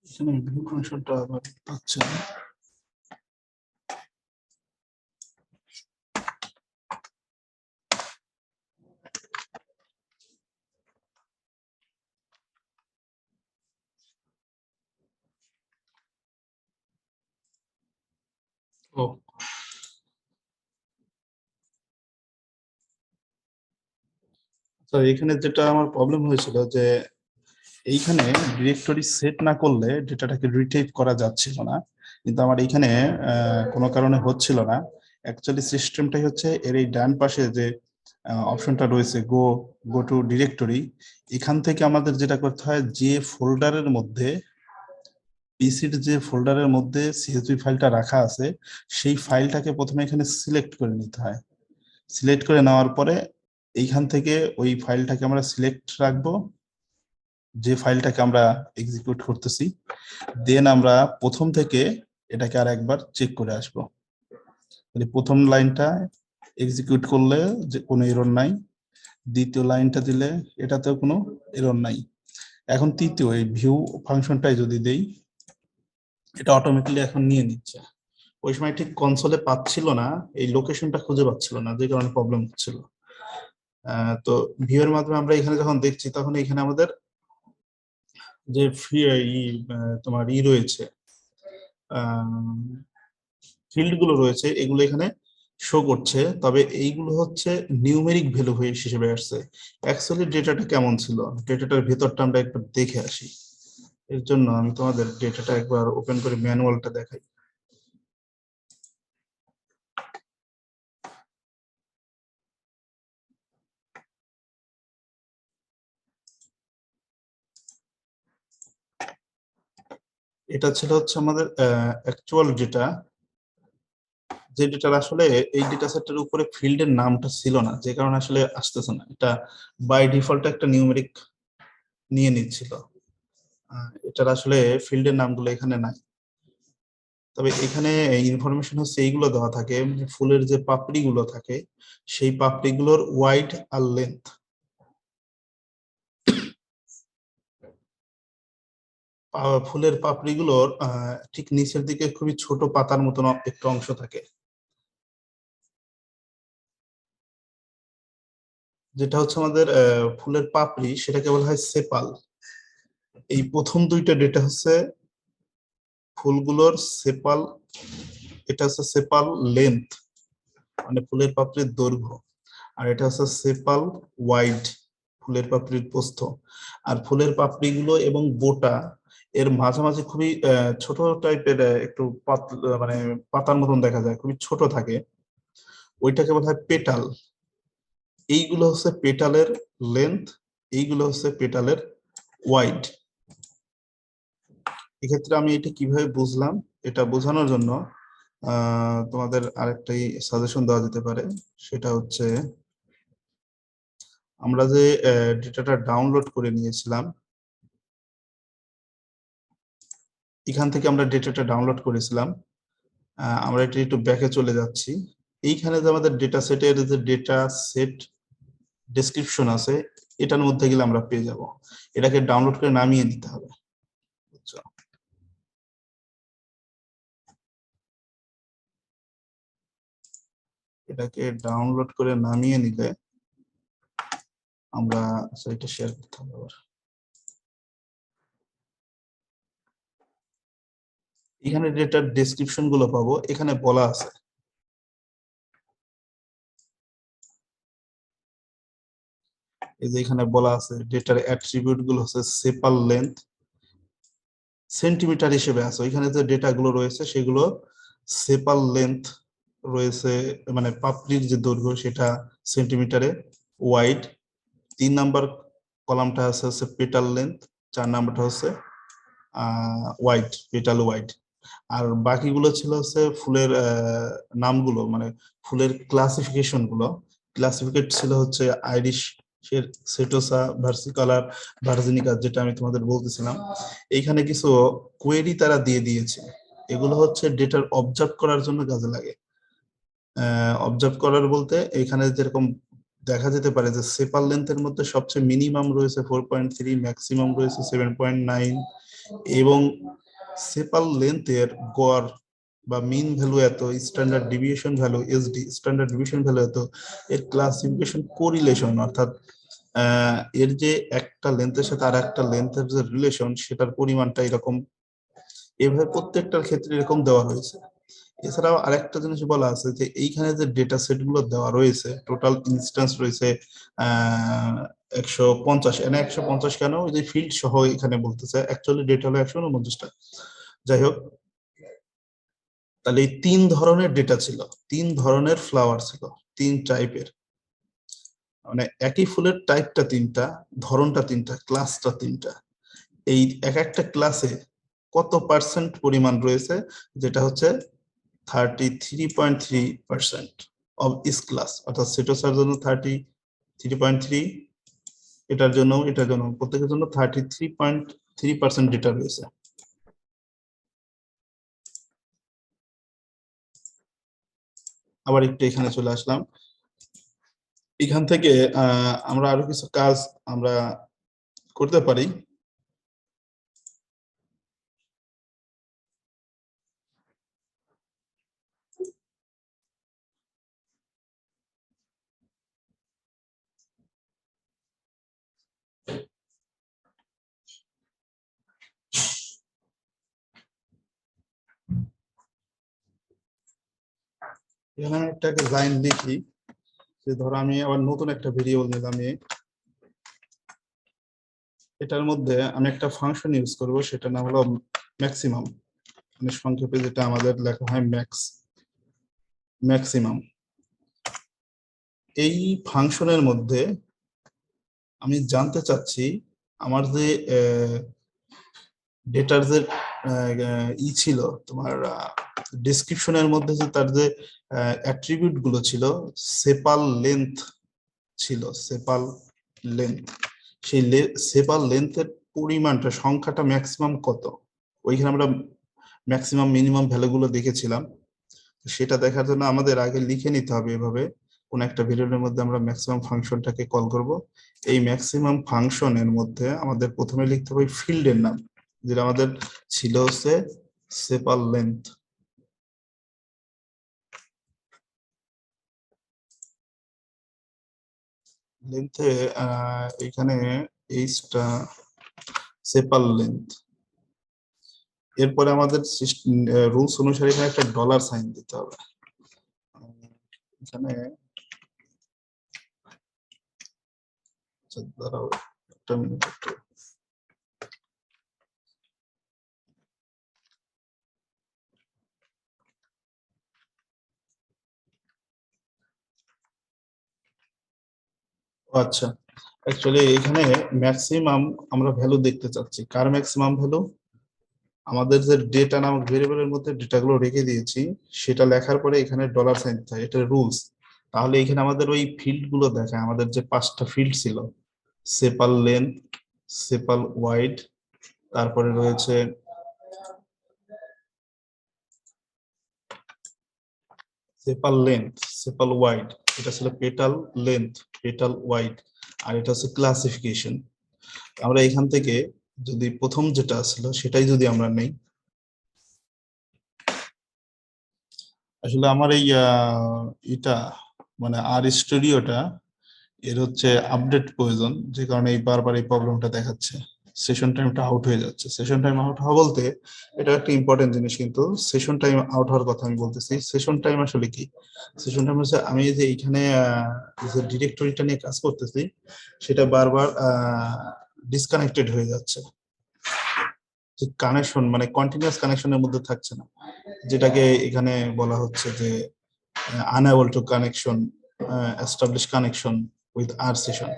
[SPEAKER 1] এখানে ভিউ ফাংশনটা আবার পাচ্ছে না। ও আচ্ছা, এখানে যেটা আমার প্রবলেম হয়েছিল যে এইখানে ডিরেক্টরি সেট না করলে ডেটাটাকে রিট্রিভ করা যাচ্ছিল না, কিন্তু আমার এইখানে কোনো কারণে হচ্ছিল না। অ্যাকচুয়ালি সিস্টেমটাই হচ্ছে এর এই ডান পাশে যে অপশনটা রয়েছে গো গো টু ডিরেক্টরি, এখান থেকে আমাদের যেটা করতে হয়, যে ফোল্ডারের মধ্যে পিসির যে ফোল্ডারের মধ্যে সিএসভি ফাইলটা রাখা আছে সেই ফাইলটাকে প্রথমে এখানে সিলেক্ট করে নিতে হয়। সিলেক্ট করে নেওয়ার পরে এইখান থেকে ওই ফাইলটাকে আমরা সিলেক্ট রাখবো, যে ফাইলটাকে আমরা এক্সিকিউট করতেছি। দেন আমরা প্রথম থেকে এটাকে আর একবার চেক করে আসবো। মানে প্রথম লাইনটা এক্সিকিউট করলে যে কোনো এরর নাই, দ্বিতীয় লাইনটা দিলে এটাতেও কোনো এরর নাই। এখন তৃতীয় এই ভিউ ফাংশনটাই যদি দেই, এটা অটোমেটিক্যালি এখন নিয়ে নিচ্ছে। ওই সময় ঠিক কনসোলে পাচ্ছিল না, এই লোকেশনটা খুঁজে পাচ্ছিল না, যে কারণে প্রবলেম হচ্ছিল। তো ভিউ এর মাধ্যমে আমরা এখানে যখন দেখছি তখন এখানে আমাদের যে তোমার রয়েছে, ফিল্ড গুলো রয়েছে, এগুলো এখানে শো করছে, তবে এইগুলো হচ্ছে নিউমেরিক ভ্যালু হিসেবে আসছে। অ্যাকচুয়ালি ডেটাটা কেমন ছিল, ডেটাটার ভেতরটা আমরা একবার দেখে আসি। এর জন্য আমি তোমাদের ডেটাটা একবার ওপেন করে ম্যানুয়ালটা দেখাই। এটা ছিল হচ্ছে আমাদের অ্যাকচুয়াল ডেটা, যে ডেটার আসলে এই ডেটা সেটের উপরে ফিল্ডের নামটা ছিল না, যে কারণে আসলে আসতেছে না। এটা বাই ডিফল্ট একটা নিউমেরিক নিয়ে নিচ্ছিল, এটার আসলে ফিল্ডের নামগুলো এখানে নাই। তবে এখানে ইনফরমেশন হচ্ছে এইগুলো দেওয়া থাকে, ফুলের যে পাপড়ি গুলো থাকে সেই পাপড়িগুলোর ওয়াইড আর লেন্থ। ফুলের পাপড়িগুলোর ঠিক নিচের দিকে খুবই ছোট পাতার মতন একটু অংশ থাকে, যেটা হচ্ছে আমাদের ফুলের পাপড়ি, সেটাকে বলা হয় সেপাল। এই প্রথম দুইটা ডেটা হচ্ছে ফুলগুলোর সেপাল, এটা হচ্ছে সেপাল লেন্থ, মানে ফুলের পাপড়ির দৈর্ঘ্য, আর এটা হচ্ছে সেপাল ওয়াইড, ফুলের পাপড়ির প্রস্থ। আর ফুলের পাপড়িগুলো এবং বোটা এর মাঝামাঝি খুবই ছোট টাইপের, একটু মানে পাতার মতন দেখা যায়, খুবই ছোট থাকে, ওইটাকে বলা হয় পেটাল। এইগুলো হচ্ছে পেটালের লেন্থ, এইগুলো হচ্ছে পেটালের ওয়াইড। এক্ষেত্রে আমি এটা কিভাবে বুঝলাম, এটা বোঝানোর জন্য তোমাদের আরেকটাই সাজেশন দেওয়া যেতে পারে। সেটা হচ্ছে আমরা যে ডেটাটা ডাউনলোড করে নিয়েছিলাম, এখান থেকে আমরা ডেটাটা ডাউনলোড করেছিলাম, আমরা এটা একটু ব্যাকে চলে যাচ্ছি। এইখানে যে আমাদের ডেটা সেটের যে ডেটা সেট ডেসক্রিপশন আছে, এটার মধ্যে গেলে আমরা পেয়ে যাব। এটাকে ডাউনলোড করে নামিয়ে নিতে হবে, বুঝছো? এটাকে ডাউনলোড করে নামিয়ে নিলে আমরা, আচ্ছা এটা শেয়ার করতে হবে আবার। এখানে ডেটার ডেসক্রিপশন গুলো পাবো, এখানে বলা আছে এই যে এখানে বলা আছে ডেটার অ্যাট্রিবিউট গুলো হচ্ছে সেপাল লেন্থ সেন্টিমিটার হিসেবে আছে, ওইখানে যে ডেটা গুলো রয়েছে সেগুলো সেপাল লেন্থ রয়েছে, মানে পাপড়ির যে দৈর্ঘ্য সেটা সেন্টিমিটারে, ওয়াইড 3 নাম্বার কলামটা হচ্ছে পেটাল লেন্থ, 4 নাম্বারটা হচ্ছে ওয়াইড, পেটাল ওয়াইড। আর বাকিগুলো ছিল হচ্ছে ফুলের নামগুলো, মানে ফুলের ক্লাসিফিকেশন গুলো। ক্লাসিফিকেট ছিল হচ্ছে আইরিশ, সেটোসা, ভার্সিকালার, ভার্জিনিকা, যেটা আমি তোমাদের বলতেছিলাম। এইখানে কিছু কোয়েরি তারা দিয়ে দিয়েছে, এগুলো হচ্ছে ডেটার অবজার্ভ করার জন্য কাজে লাগে। অবজার্ভ করার বলতে এখানে যেরকম দেখা যেতে পারে যে সেপাল লেন্থের মধ্যে সবচেয়ে মিনিমাম রয়েছে 4.3, ম্যাক্সিমাম রয়েছে 7.9, এবং সেপাল লেন্থের গড় বা মিন ভ্যালু এত, standard deviation value SD, standard deviation value এত, এর ক্লাসিফিকেশন কোরিলেশন, অর্থাৎ এর যে একটা লেন্থের সাথে আর একটা লেন্থের যে রিলেশন সেটার পরিমাণটা এরকম, এভাবে প্রত্যেকটার ক্ষেত্রে এরকম দেওয়া হয়েছে। এছাড়াও আরেকটা জিনিস বলা আছে যে এইখানে যে ডেটা সেট গুলো দেওয়া রয়েছে, টোটাল ইনস্ট্যান্স রয়েছে 150, এনে 150 কেন, ওই যে ফিল্ড সহ এখানে বলতেছে, অ্যাকচুয়ালি ডেটা হলো 149টা। যাই হোক, তাহলে এই 3 ধরনের ডেটা ছিল, 3 ধরনের ফ্লাওয়ার ছিল, 3 টাইপের, মানে একই ফুলের টাইপটা 3টা, ধরনটা 3টা, ক্লাসটা 3টা। এই এক একটা ক্লাসে কত পার্সেন্ট পরিমাণ রয়েছে, যেটা হচ্ছে 33.3% অফ ইস ক্লাস, অর্থাৎ সেটোসার জন্য 33.3, এটার জন্য প্রত্যেকের জন্য 33.3% ডেটা রয়েছে। আবার একটু এখানে চলে আসলাম, এখান থেকে আমরা আরো কিছু কাজ আমরা করতে পারি। এখানে আমি একটা লাইন লিখি যে ধরো আমি আবার নতুন একটা ভেরিয়েবল নিলাম, এটার মধ্যে আমি একটা ফাংশন ইউজ করব, সেটা নাম হলো ম্যাক্সিমাম, মানে সংক্ষেপে যেটা আমাদের লেখা হয় ম্যাক্সিমাম। এই ফাংশনের মধ্যে আমি জানতে চাচ্ছি আমার যে ডেটার যে ছিল তোমার ডেসক্রিপশনের মধ্যে, যে তার যে অ্যাট্রিবিউট গুলো ছিল, সেপাল লেন্থ ছিল, সেপাল লেন্থ, সেই সেপাল লেন্থের পরিমাণটা, সংখ্যাটা ম্যাক্সিমাম কত, ওইখানে আমরা ম্যাক্সিমাম মিনিমাম ভ্যালুগুলো দেখেছিলাম। সেটা দেখার জন্য আমাদের আগে লিখে নিতে হবে এভাবে, কোন একটা ভেরিয়েবলের মধ্যে আমরা ম্যাক্সিমাম ফাংশনটাকে কল করব। এই ম্যাক্সিমাম ফাংশনের মধ্যে আমাদের প্রথমে লিখতে হবে ফিল্ডের নাম, যেটা আমাদের ছিল হচ্ছে সেপাল লেন্থ। লেন্থে এখানে এইচটা সেপাল লেন্থ, এরপরে আমাদের রুলস অনুসারে এখানে একটা ডলার সাইন দিতে হবে। এখানে দাঁড়াও একটা মিনিট একটু, আচ্ছা, অ্যাকচুয়ালি এখানে ম্যাক্সিমাম আমরা ভ্যালু দেখতে চাচ্ছি, কার ম্যাক্সিমাম ভ্যালু, আমাদের যে ডেটা নামক ভেরিয়েবলের মধ্যে ডেটাগুলো রেখে দিয়েছি, সেটা লেখার পরে এখানে ডলার সাইন দিতে হয়, এটা রুলস। তাহলে এখানে আমাদের ওই ফিল্ড গুলো দেখায়, আমাদের যে 5টা ফিল্ড ছিল, সেপাল লেন্থ, সেপাল ওয়াইড, তারপরে রয়েছে সেপাল লেন্থ, সেপাল ওয়াইড, এটা ছিল পেটাল লেন্থ, পেটাল ওয়াইড, আর এটা হচ্ছে ক্লাসিফিকেশন। আমরা এখান থেকে যদি প্রথম যেটা ছিল সেটাই যদি আমরা নেই, আসলে আমার এই এটা মানে আর স্টুডিওটা এর হচ্ছে আপডেট প্রয়োজন, যে কারণে এই বারবার এই প্রবলেমটা দেখাচ্ছে। সেশন টাইমটা আউট হয়ে যাচ্ছে। সেশন টাইম আউট হওয়া বলতে এটা একটা ইম্পর্টেন্ট জিনিস, কিন্তু সেশন টাইম আউট হওয়ার কথা আমি বলতেছি। সেশন টাইম আসলে কি? সেশন টাইম হচ্ছে আমি যে এইখানে যে ডিরেক্টরিটা নিয়ে কাজ করতেছি সেটা বারবার ডিসকানেক্টেড হয়ে যাচ্ছে, যে কানেকশন মানে কন্টিনিউয়াস কানেকশনের মধ্যে থাকছে না, যেটাকে এখানে বলা হচ্ছে যে unable to connection establish connection with R session.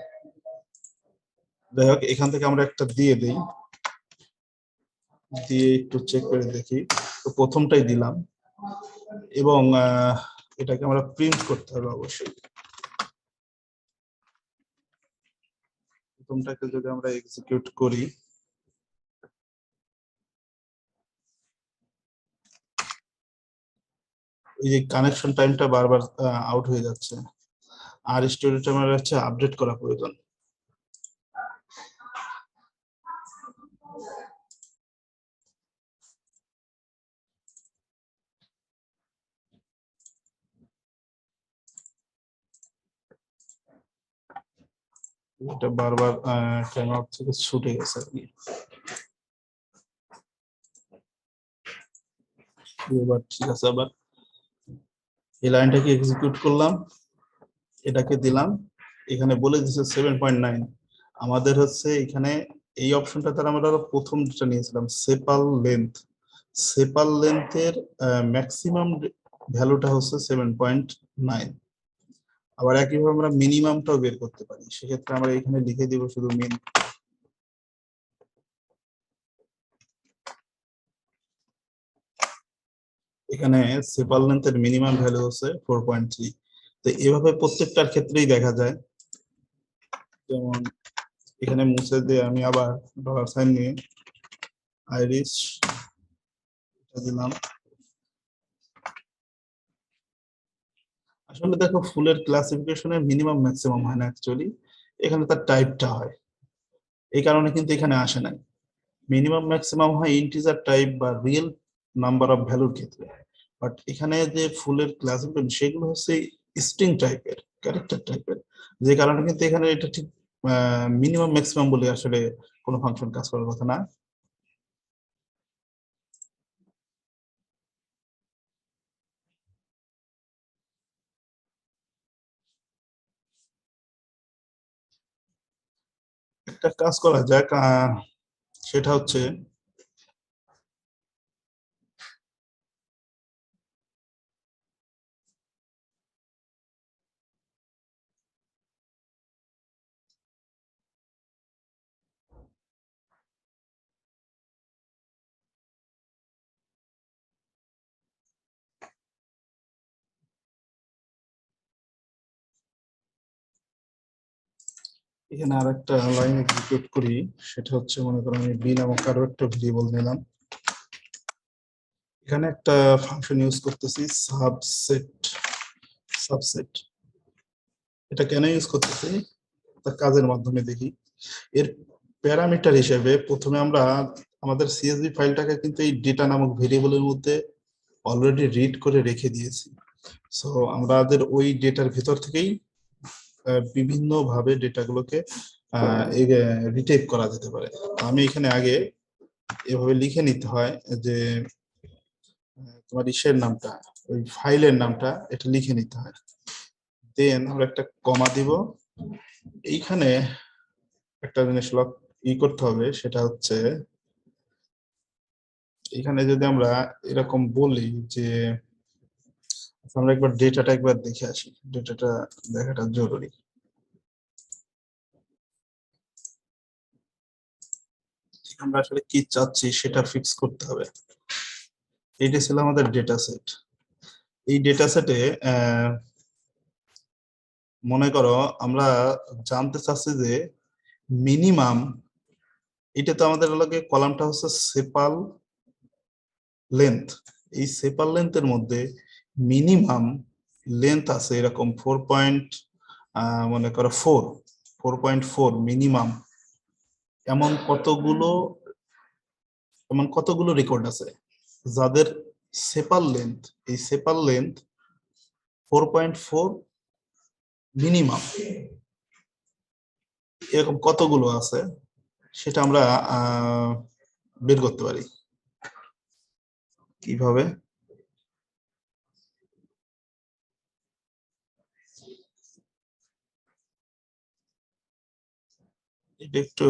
[SPEAKER 1] যাই হোক, এখান থেকে আমরা একটা দিয়ে দিই, দিয়ে একটু চেক করে দেখি। তো প্রথমটাই দিলাম এবং এটাকে আমরা প্রিন্ট করতে হবে অবশ্যই। প্রথমটাকে যদি আমরা এক্সিকিউট করি, এই যে কানেকশন টাইমটা বারবার আউট হয়ে যাচ্ছে, আর স্টোরিটা আমার হচ্ছে আপডেট করা প্রয়োজন। এটা বারবার টাইম আউট থেকে ছুটে গেছে আর কি। এবার ঠিক আছে, আবার এই লাইনটাকে এক্সিকিউট করলাম, এটাকে দিলাম, এখানে বলে দিচ্ছে 7.9। আমাদের হচ্ছে এখানে এই অপশনটা তার আমরা প্রথম যেটা নিয়েছিলাম সেপাল লেন্থ, সেপাল লেন্থের ম্যাক্সিমাম ভ্যালুটা হচ্ছে 7.9। আবার একইভাবে আমরা মিনিমামটাও বের করতে পারি, সেক্ষেত্রে আমরা এখানে লিখে দিব শুধু মিন। এখানে সেপাল লেন্থের মিনিমাম ভ্যালু হচ্ছে 4.3। তো এভাবে প্রত্যেকটার ক্ষেত্রেই দেখা যায়। যেমন এখানে মুছে দিয়ে আমি আবার $সাইন নিয়ে আইরিশ দিলাম। আসলে দেখো, ফুলের ক্লাসিফিকেশনের মিনিমাম ম্যাক্সিমাম হয় না অ্যাকচুয়ালি, এখানে তার টাইপটা হয়, এই কারণে কিন্তু এখানে আসে নাই। মিনিমাম ম্যাক্সিমাম হয় ইন্টিজার টাইপ বা রিয়েল নাম্বার অফ ভ্যালুর ক্ষেত্রে, বাট এখানে যে ফুলের ক্লাসিফিকেশন সেগুলো হচ্ছে স্ট্রিং টাইপের, ক্যারেক্টার টাইপের, যে কারণে কিন্তু এখানে এটা ঠিক মিনিমাম ম্যাক্সিমাম বলে আসলে কোনো ফাংশন কাজ করার কথা না। একটা কাজ করা যাক, সেটা হচ্ছে এখানে আর একটা লাইন এক্সিকিউট করি, সেটা হচ্ছে মনে করো আমি বি নামক আরো একটা ভেরিয়েবল নিলাম, এখানে একটা ফাংশন ইউজ করতেছি সাবসেট। সাবসেট এটা কেন ইউজ করতেছি তার কাজের মাধ্যমে দেখি। এর প্যারামিটার হিসেবে প্রথমে আমরা আমাদের সিএসভি ফাইলটাকে কিন্তু এই ডেটা নামক ভেরিয়েবলের মধ্যে অলরেডি রিড করে রেখে দিয়েছি। সো আমাদের ওই ডেটার ভিতর থেকেই বিভিন্ন ভাবে ডেটাগুলোকে রিটেক করা যেতে পারে। আমি এখানে আগে এভাবে লিখে নিতে হয় যে তোমার ইসের নামটা, ওই ফাইলের নামটা এটা লিখে নিতে হয়, দেন আমরা একটা কমা দিব। এইখানে একটা জিনিস করতে হবে, সেটা হচ্ছে এখানে যদি আমরা এরকম বলি যে আমরা একবার ডেটাটা একবার দেখে আসি, ডেটাটা দেখাটা জরুরি। আমরা আসলে কি চাচ্ছি সেটা ফিক্স করতে হবে। এইটা ছিল আমাদের ডেটা সেট। এই ডেটা সেটে মনে করো আমরা জানতে চাচ্ছি যে মিনিমাম, এটা তো আমাদের লগে কলামটা হচ্ছে সেপাল লেন্থ, এই সেপাল লেন্থের মধ্যে মিনিমাম লেন্থ আছে এরকম 4. মনে করো 4.4 মিনিমাম। এমন কতগুলো রেকর্ড আছে যাদের সেপাল লেন্থ, এই সেপাল লেন্থ 4.4 মিনিমাম, এরকম কতগুলো আছে সেটা আমরা বের করতে পারি কিভাবে। এটা একটু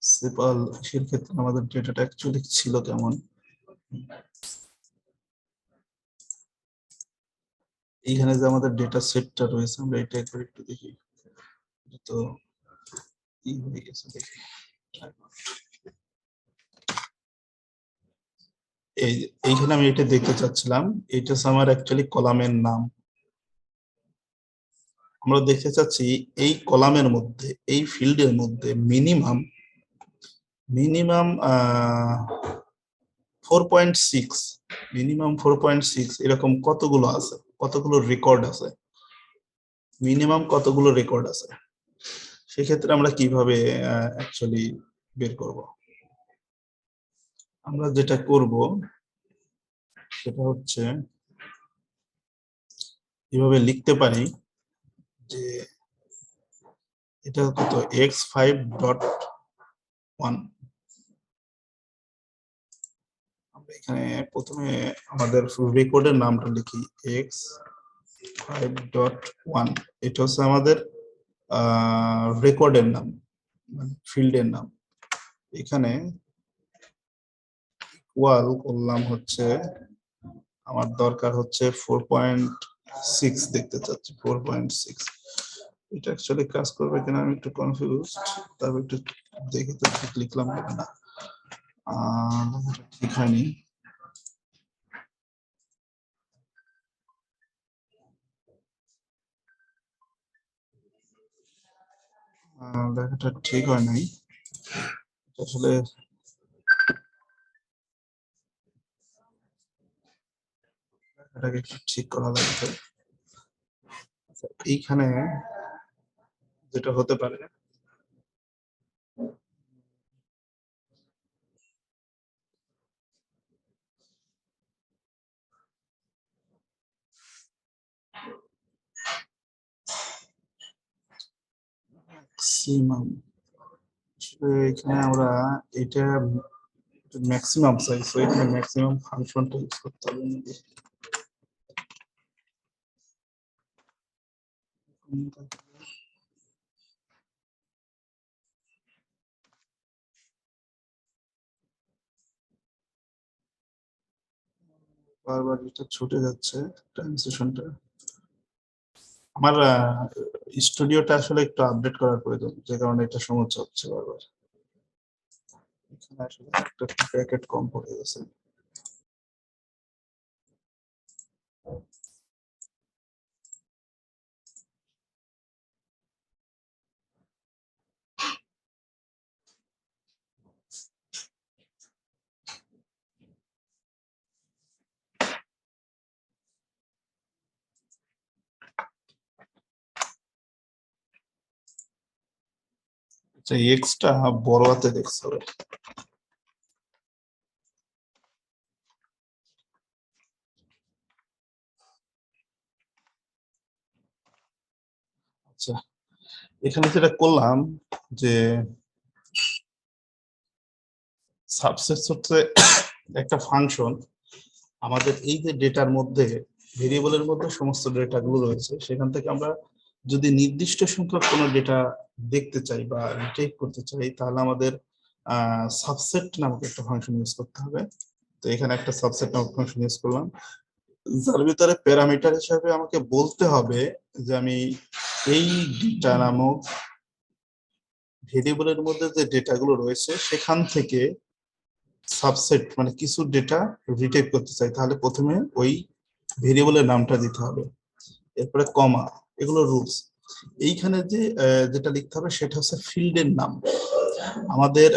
[SPEAKER 1] সিম্পল। সেক্ষেত্রে আমাদের ডেটাটা অ্যাকচুয়ালি ছিল কেমন, এইখানে যে আমাদের ডেটা সেটটা রয়েছে আমরা এটা একবার একটু দেখি। তো কি হয়ে গেছে দেখি। এইখানে আমি এটা দেখতে চাচ্ছিলাম, এটা হচ্ছে আমার অ্যাকচুয়ালি কলামের নাম। আমরা দেখতে চাচ্ছি এই কলামের মধ্যে, এই ফিল্ডের মধ্যে মিনিমাম 4.6, মিনিমাম 4.6 এরকম কতগুলো আছে, কতগুলো রেকর্ড আছে, মিনিমাম কতগুলো রেকর্ড আছে। সেক্ষেত্রে আমরা কিভাবে অ্যাকচুয়ালি বের করব। আমরা যেটা করব সেটা হচ্ছে কিভাবে লিখতে পারি যে এটা কত x5.1। আমরা এখানে প্রথমে আমাদের রেকর্ডের নামটা লিখি x5.1। এটা হচ্ছে আমাদের রেকর্ডের নাম, মানে ফিল্ডের নাম। এখানে ইকুয়াল করলাম হচ্ছে, আমার দরকার হচ্ছে 4.6 দেখতে চাচ্ছি, 4.6। এটা অ্যাকচুয়ালি কাজ করবে কিনা আমি একটু কনফিউজড, তারপর একটু দেখে তো ঠিক লিখলাম না, ঠিক হয়নি। লেখাটা ঠিক হয় নাই আসলে, এটাকে একটু ঠিক করা লাগবে। এইখানে যেটা হতে পারে ম্যাক্সিমাম, এখানে আমরা এটা ম্যাক্সিমাম সাইজ, তো এখানে ম্যাক্সিমাম ফাংশনটা ইউজ করতে হবে। বারবার এটা ছুটে যাচ্ছে ট্রান্সলেশনটা। আমার স্টুডিওটা আসলে একটু আপডেট করার প্রয়োজন, যে কারণে এটা সমস্যা হচ্ছে বারবার। এখানে আসলে একটা প্যাকেট কম পড়ে গেছে। আচ্ছা, এক্সটা বড় হাতে দেখতে হবে। আচ্ছা, এখানে যেটা করলাম যে সাবসেট হচ্ছে একটা ফাংশন, আমাদের এই যে ডেটার মধ্যে, ভেরিয়েবলের মধ্যে সমস্ত ডেটাগুলো রয়েছে, সেখান থেকে আমরা যদি নির্দিষ্ট সংখ্যক কোনো ডেটা দেখতে চাই বা রিট্রাইভ করতে চাই, তাহলে আমাদের সাবসেট নামক একটা ফাংশন ইউজ করতে হবে। তো এখানে একটা সাবসেট নামক ফাংশন ইউজ করলাম, যার ভিতরে প্যারামিটার হিসাবে আমাকে বলতে হবে যে আমি এই ডেটা নামক ভেরিয়েবলের মধ্যে যে ডেটাগুলো রয়েছে সেখান থেকে সাবসেট মানে কিছু ডেটা রিট্রাইভ করতে চাই, তাহলে প্রথমে ওই ভেরিয়েবলের নামটা দিতে হবে, এরপরে কমা, এগুলো রুলস। এইখানে যে যেটা লিখতে হবে সেটা হচ্ছে ফিল্ডের নাম। আমাদের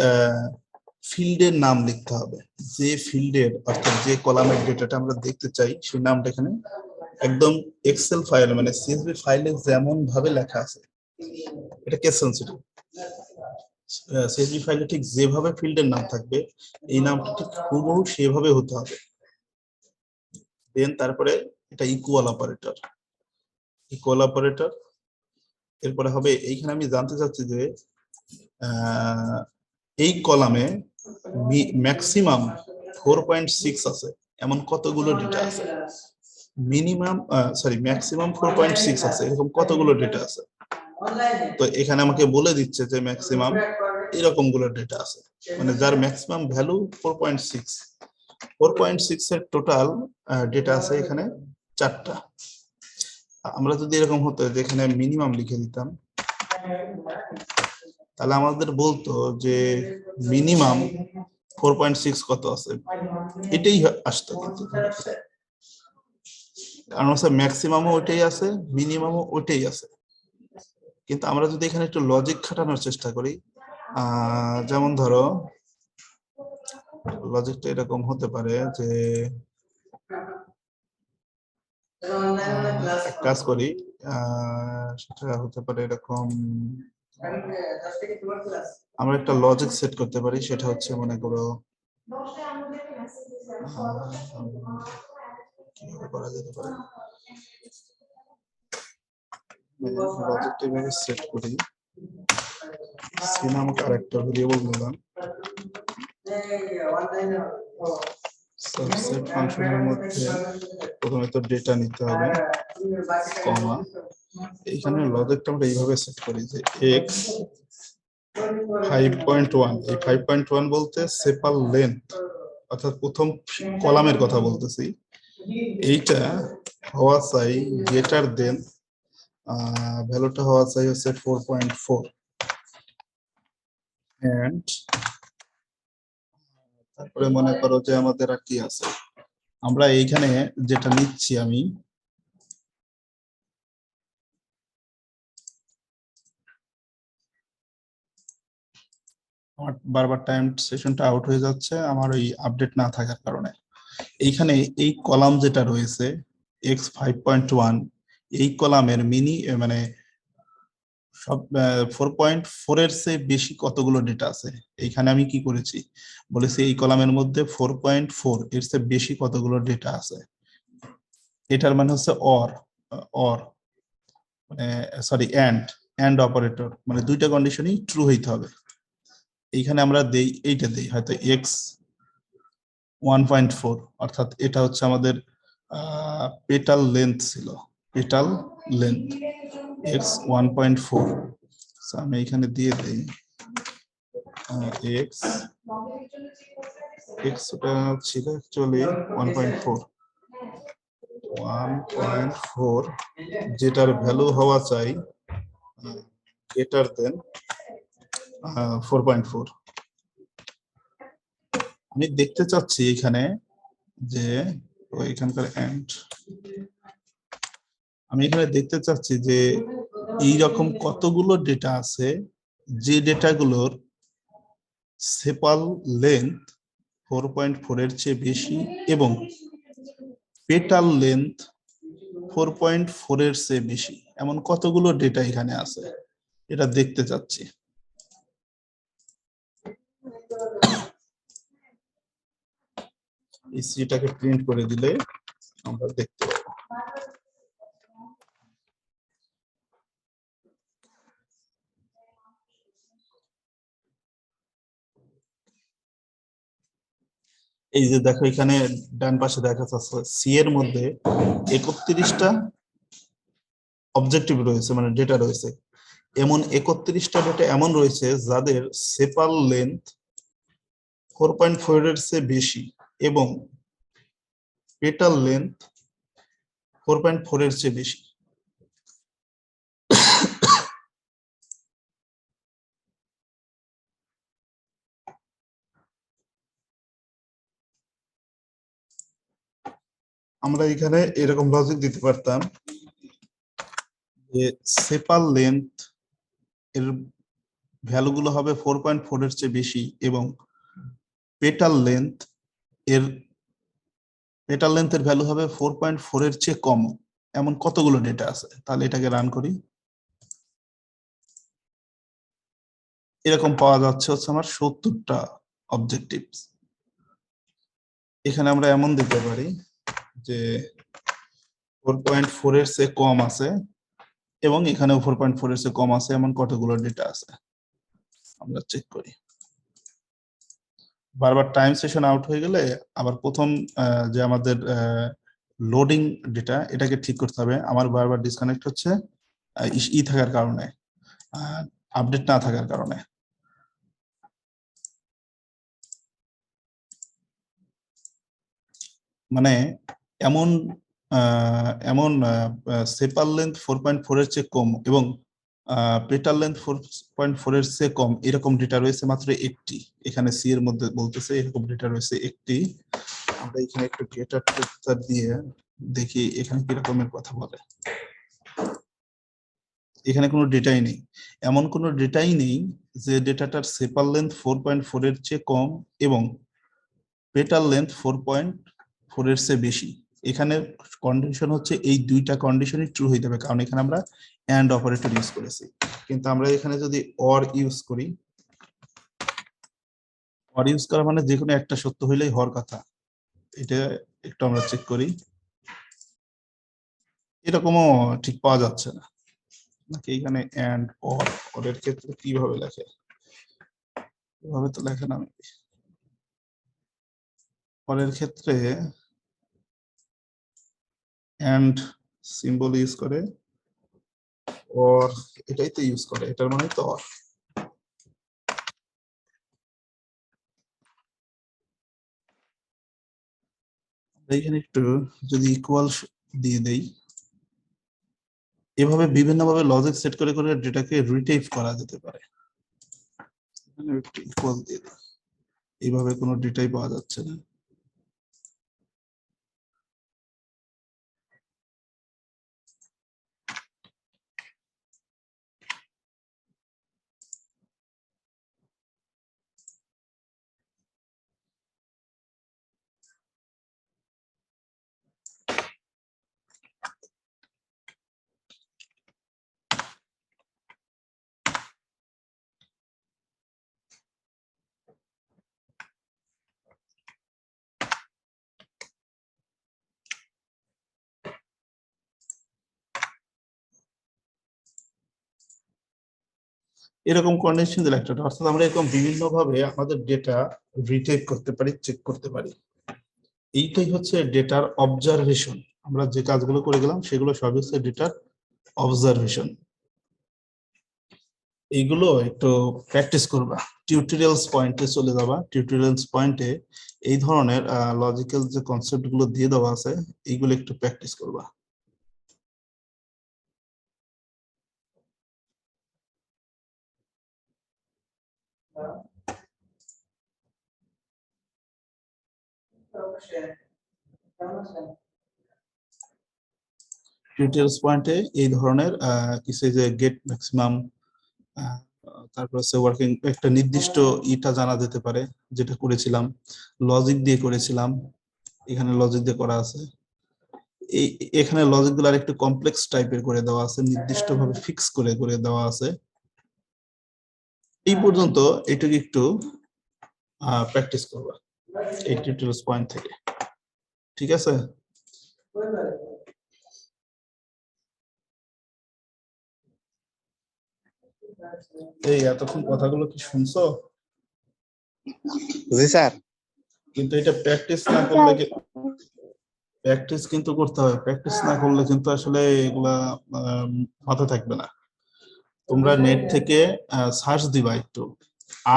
[SPEAKER 1] ফিল্ডের নাম লিখতে হবে, যে ফিল্ডের অর্থাৎ যে কলামের ডেটাটা আমরা দেখতে চাই সেই নামটা এখানে একদম এক্সেল ফাইল মানে সিএসভি ফাইলে যেমন ভাবে লেখা আছে, এটা কেস সেনসিটিভ, CSV ফাইলে ঠিক যেভাবে ফিল্ডের নাম থাকবে এই নামটা ঠিক হুবহু সেভাবে হতে হবে। দেন তারপরে এটা ইকুয়াল অপারেটর, ইকুয়াল অপারেটর। এরপরে হবে এইখানে আমি জানতে চাচ্ছি যে এই কলামে ম্যাক্সিমাম 4.6 আছে এমন কতগুলো ডেটা আছে, মিনিমাম ম্যাক্সিমাম 4.6 আছে এরকম কতগুলো ডেটা আছে। তো এখানে আমাকে বলে দিচ্ছে যে ম্যাক্সিমাম এরকম গুলো ডেটা আছে, মানে যার ম্যাক্সিমাম ভ্যালু 4.6। 4.6 এর টোটাল ডেটা আছে এখানে 4টা। আমরা যদি এরকম হতো যে এখানে মিনিমাম লিখে দিতাম, তাহলে আমাদের বলতো যে মিনিমাম 4.6 কত আছে, এটাই আসতো। কিন্তু কারণ হচ্ছে ম্যাক্সিমামও ওইটাই আছে, মিনিমামও ওইটাই আছে। কিন্তু আমরা যদি এখানে একটু লজিক খাটানোর চেষ্টা করি, যেমন ধরো লজিকটা এরকম হতে পারে যে এক কাজ করি, সেটা হতে পারে এরকম, আমরা একটা লজিক সেট করতে পারি, সেটা হচ্ছে মনে করো কিভাবে করা যেতে পারে, লজিকটা এভাবে সেট করি। সি নামক আরেকটা ভেরিয়েবল নিলাম, সাবসেট ফাংশনের মধ্যে প্রথমে তো ডেটা নিতে হবে, কমা। এইখানে লজিকটা আমরা এইভাবে সেট করি যে x 5.1, এই 5.1 বলতে সেপাল লেন্থ, অর্থাৎ প্রথম কলামের কথা বলতেছি, এইটা হওয়া চাই গ্রেটার দেন, ভ্যালুটা হওয়া চাই হচ্ছে 4.4, এন্ড তারপরে মনে করো যে আমাদের আর কি আছে, আমরা এইখানে যেটা নিচ্ছি আমি আমার বারবার টাইম সেশনটা আউট হয়ে যাচ্ছে আমার ওই আপডেট না থাকার কারণে। এইখানে এই কলাম যেটা রয়েছে x 5.1, এই কলামের মানে সব 4.4 এর চেয়ে বেশি কতগুলো ডেটা আছে। এইখানে আমি কি করেছি বলেছি এই কলামের মধ্যে 4.4 এর চেয়ে বেশি কতগুলো ডেটা আছে। এটার মানে হচ্ছে অর মানে সরি এন্ড অপারেটর, মানে দুইটা কন্ডিশনই ট্রু হইতে হবে। এইখানে আমরা দেই এইটা দেই হয়তো x 1.4, অর্থাৎ এটা হচ্ছে আমাদের পেটাল লেন্থ ছিল, পেটাল লেন্থ x 1.4। আমি এখানে দিয়ে দেই x টা ছিল অ্যাকচুয়ালি 1.4, যেটার ভ্যালু হওয়া চাই গ্রেটার দেন 4.4। আমি দেখতে চাচ্ছি এখানে যে এখানকার এন্ড, আমি এখানে দেখতে চাচ্ছি যে এই রকম কতগুলো ডেটা আছে যে ডেটাগুলোর সেপাল লেন্থ 4.4 এর চেয়ে বেশি এবং পেটাল লেন্থ 4.4 এর চেয়ে বেশি, এমন কতগুলো ডেটা এখানে আছে এটা দেখতে চাচ্ছি। এই সিটাকে প্রিন্ট করে দিলে আমরা দেখতে পাবো। এই যে দেখো এখানে ডান পাশে দেখা যাচ্ছে সি এর মধ্যে 31টা অবজেক্টিভ রয়েছে, মানে ডেটা রয়েছে। এমন 31টা ডেটা এমন রয়েছে যাদের সেপাল লেন্থ 4.4 এর চেয়ে বেশি এবং পেটাল লেন্থ 4.4 এর চেয়ে বেশি। আমরা এখানে এরকম লজিক দিতে পারতাম যে সেপাল লেন্থ এর ভ্যালুগুলো হবে 4.4 এর চেয়ে বেশি এবং পেটাল লেন্থের ভ্যালু হবে 4.4 এর চেয়ে কম, এমন কতগুলো ডেটা আছে। তাহলে এটাকে রান করি, এরকম পাওয়া যাচ্ছে হচ্ছে আমার 70টা অবজেক্টিভস। এখানে আমরা এমন দিতে পারি যে 4.4 এর চেয়ে কম আছে এবং এখানেও 4.4 এর চেয়ে কম আছে, এমন কতগুলো ডেটা আছে আমরা চেক করি। বারবার টাইম সেশন আউট হয়ে গেলে আবার প্রথম যে আমাদের লোডিং ডেটা, এটাকে ঠিক করতে হবে। আমার বারবার ডিসকানেক্ট হচ্ছে থাকার কারণে, আপডেট না থাকার কারণে। মানে এমন এমন সেপার লেন্থ 4.4 এর চেয়ে কম এবং পেটার লেন্থ 4.4 এর চেয়ে কম এরকম ডেটা রয়েছে মাত্র একটি। এখানে সি এর মধ্যে বলতেছে এরকম ডেটা রয়েছে একটি। আমরা এখানে একটু ডেটা দিয়ে দেখি এখানে কি রকমের কথা বলে। এখানে কোনো ডেটাই নেই, এমন কোনো ডেটাই নেই যে ডেটাটার সেপার লেন্থ 4.4 এর চেয়ে কম এবং পেটার লেন্থ 4.4 এর চেয়ে বেশি। এখানে কন্ডিশন হচ্ছে এই দুইটা কন্ডিশনই ট্রু হইতে হবে, কারণ এখানে আমরা এন্ড অপারেটর ইউজ করেছি। কিন্তু আমরা এখানে যদি অর ইউজ করি, অর ইউজ করা মানে যে কোনো একটা সত্য হইলেই হওয়ার কথা। এটা একটু আমরা চেক করি, এরকমও ঠিক পাওয়া যাচ্ছে না নাকি। এখানে এন্ড অর, অরের ক্ষেত্রে কিভাবে লেখে, এভাবে তো লেখে না। অরের ক্ষেত্রে এন্ড সিম্বল ইউজ করে, অর এটাই তো ইউজ করে, এটার মানে তো অর। এখানে একটু যদি ইকুয়াল দিয়ে দেই, এভাবে বিভিন্ন ভাবে লজিক সেট করে করে ডেটাকে রিটাইপ করা যেতে পারে। এখানে একটু ইকুয়াল দিয়ে দিই, এইভাবে কোনো ডেটাই পাওয়া যাচ্ছে না। এরকম কন্ডিশন দিলে একটা, অর্থাৎ আমরা এরকম বিভিন্ন ভাবে আমাদের ডেটা রিটাইপ করতে পারি, চেক করতে পারি। এইটাই হচ্ছে ডেটার অবজারভেশন। আমরা যে কাজগুলো করে গেলাম সেগুলো সবই হচ্ছে ডেটার অবজারভেশন। এইগুলো একটু প্র্যাকটিস করবা, টিউটোরিয়ালস পয়েন্টে চলে যাবা। টিউটোরিয়ালস পয়েন্টে এই ধরনের লজিক্যাল যে কনসেপ্ট গুলো দিয়ে দেওয়া আছে এইগুলো একটু প্র্যাকটিস করবা। টিউটোরিয়ালস পয়েন্টে এই ধরনের কিছু যে গেট ম্যাক্সিমাম, তারপর হচ্ছে ওয়ার্কিং একটা নির্দিষ্ট ইটা জানা যেতে পারে, যেটা করেছিলাম লজিক দিয়ে করেছিলাম। এখানে লজিক দিয়ে করা আছে। এই এখানে লজিক গুলো আর একটু কমপ্লেক্স টাইপের করে দেওয়া আছে, নির্দিষ্ট ভাবে ফিক্স করে করে দেওয়া আছে। এই পর্যন্ত এটুকু একটু প্র্যাকটিস করবা এই টিউটোরিয়ালস পয়েন্ট থেকে, ঠিক আছে? এই এতক্ষণ কথাগুলো কি শুনছো?
[SPEAKER 2] জি স্যার।
[SPEAKER 1] কিন্তু এটা প্র্যাকটিস না করলে প্র্যাকটিস কিন্তু করতে হবে। প্র্যাকটিস না করলে কিন্তু আসলে এগুলা মাথায় থাকবে না। তোমরা নেট থেকে সার্চ দিবা একটু,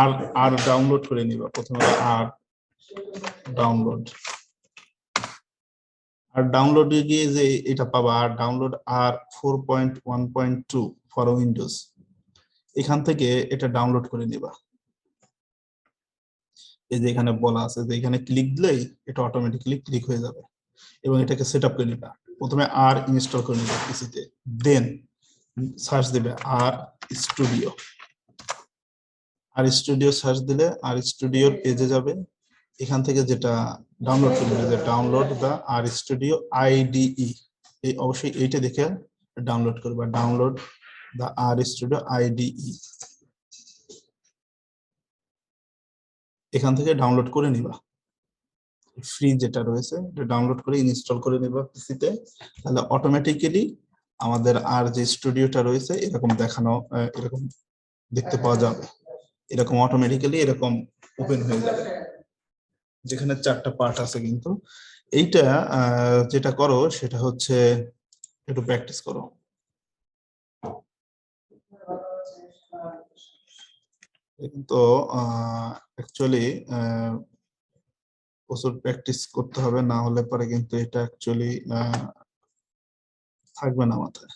[SPEAKER 1] আর আর ডাউনলোড করে নিবা। প্রথমে আর ডাউনলোড, আর ডাউনলোডে গিয়ে যে এটা পাবা, আর ডাউনলোড আর 4.1.2 ফর উইন্ডোজ, এখান থেকে এটা ডাউনলোড করে নিবা। এই যে এখানে বলা আছে যে এখানে ক্লিক দিলেই এটা অটোমেটিক্যালি ক্লিক হয়ে যাবে এবং এটাকে সেট আপ করে নিবা। প্রথমে আর ইনস্টল করে নিবা পিসিতে, দেন সার্চ দিবে আর স্টুডিও। আর স্টুডিও সার্চ দিলে আর স্টুডিওর পেজে যাবে। এখান থেকে যেটা ডাউনলোড করে নেবে, ডাউনলোড দা আর স্টুডিও আইডিই, এই অবশ্যই এইটা দেখে ডাউনলোড করবা, ডাউনলোড দা আর স্টুডিও আইডিই। এখান থেকে ডাউনলোড করে নিবা, ফ্রি যেটা রয়েছে এটা ডাউনলোড করে ইনস্টল করে নিবা পিসিতে, তাহলে অটোমেটিক্যালি আমাদের আর যে স্টুডিওটা রয়েছে এরকম দেখানো, এরকম দেখতে পাওয়া যাবে, এরকম অটোমেটিক্যালি এরকম ওপেন হয়ে যাবে, যেখানে 4টা পার্ট আছে। কিন্তু এইটা যেটা করো সেটা হচ্ছে একটু প্র্যাকটিস করো। কিন্তু অ্যাকচুয়ালি প্রচুর প্র্যাকটিস করতে হবে, না হলে পরে কিন্তু এটা অ্যাকচুয়ালি থাকবে না মাথায়।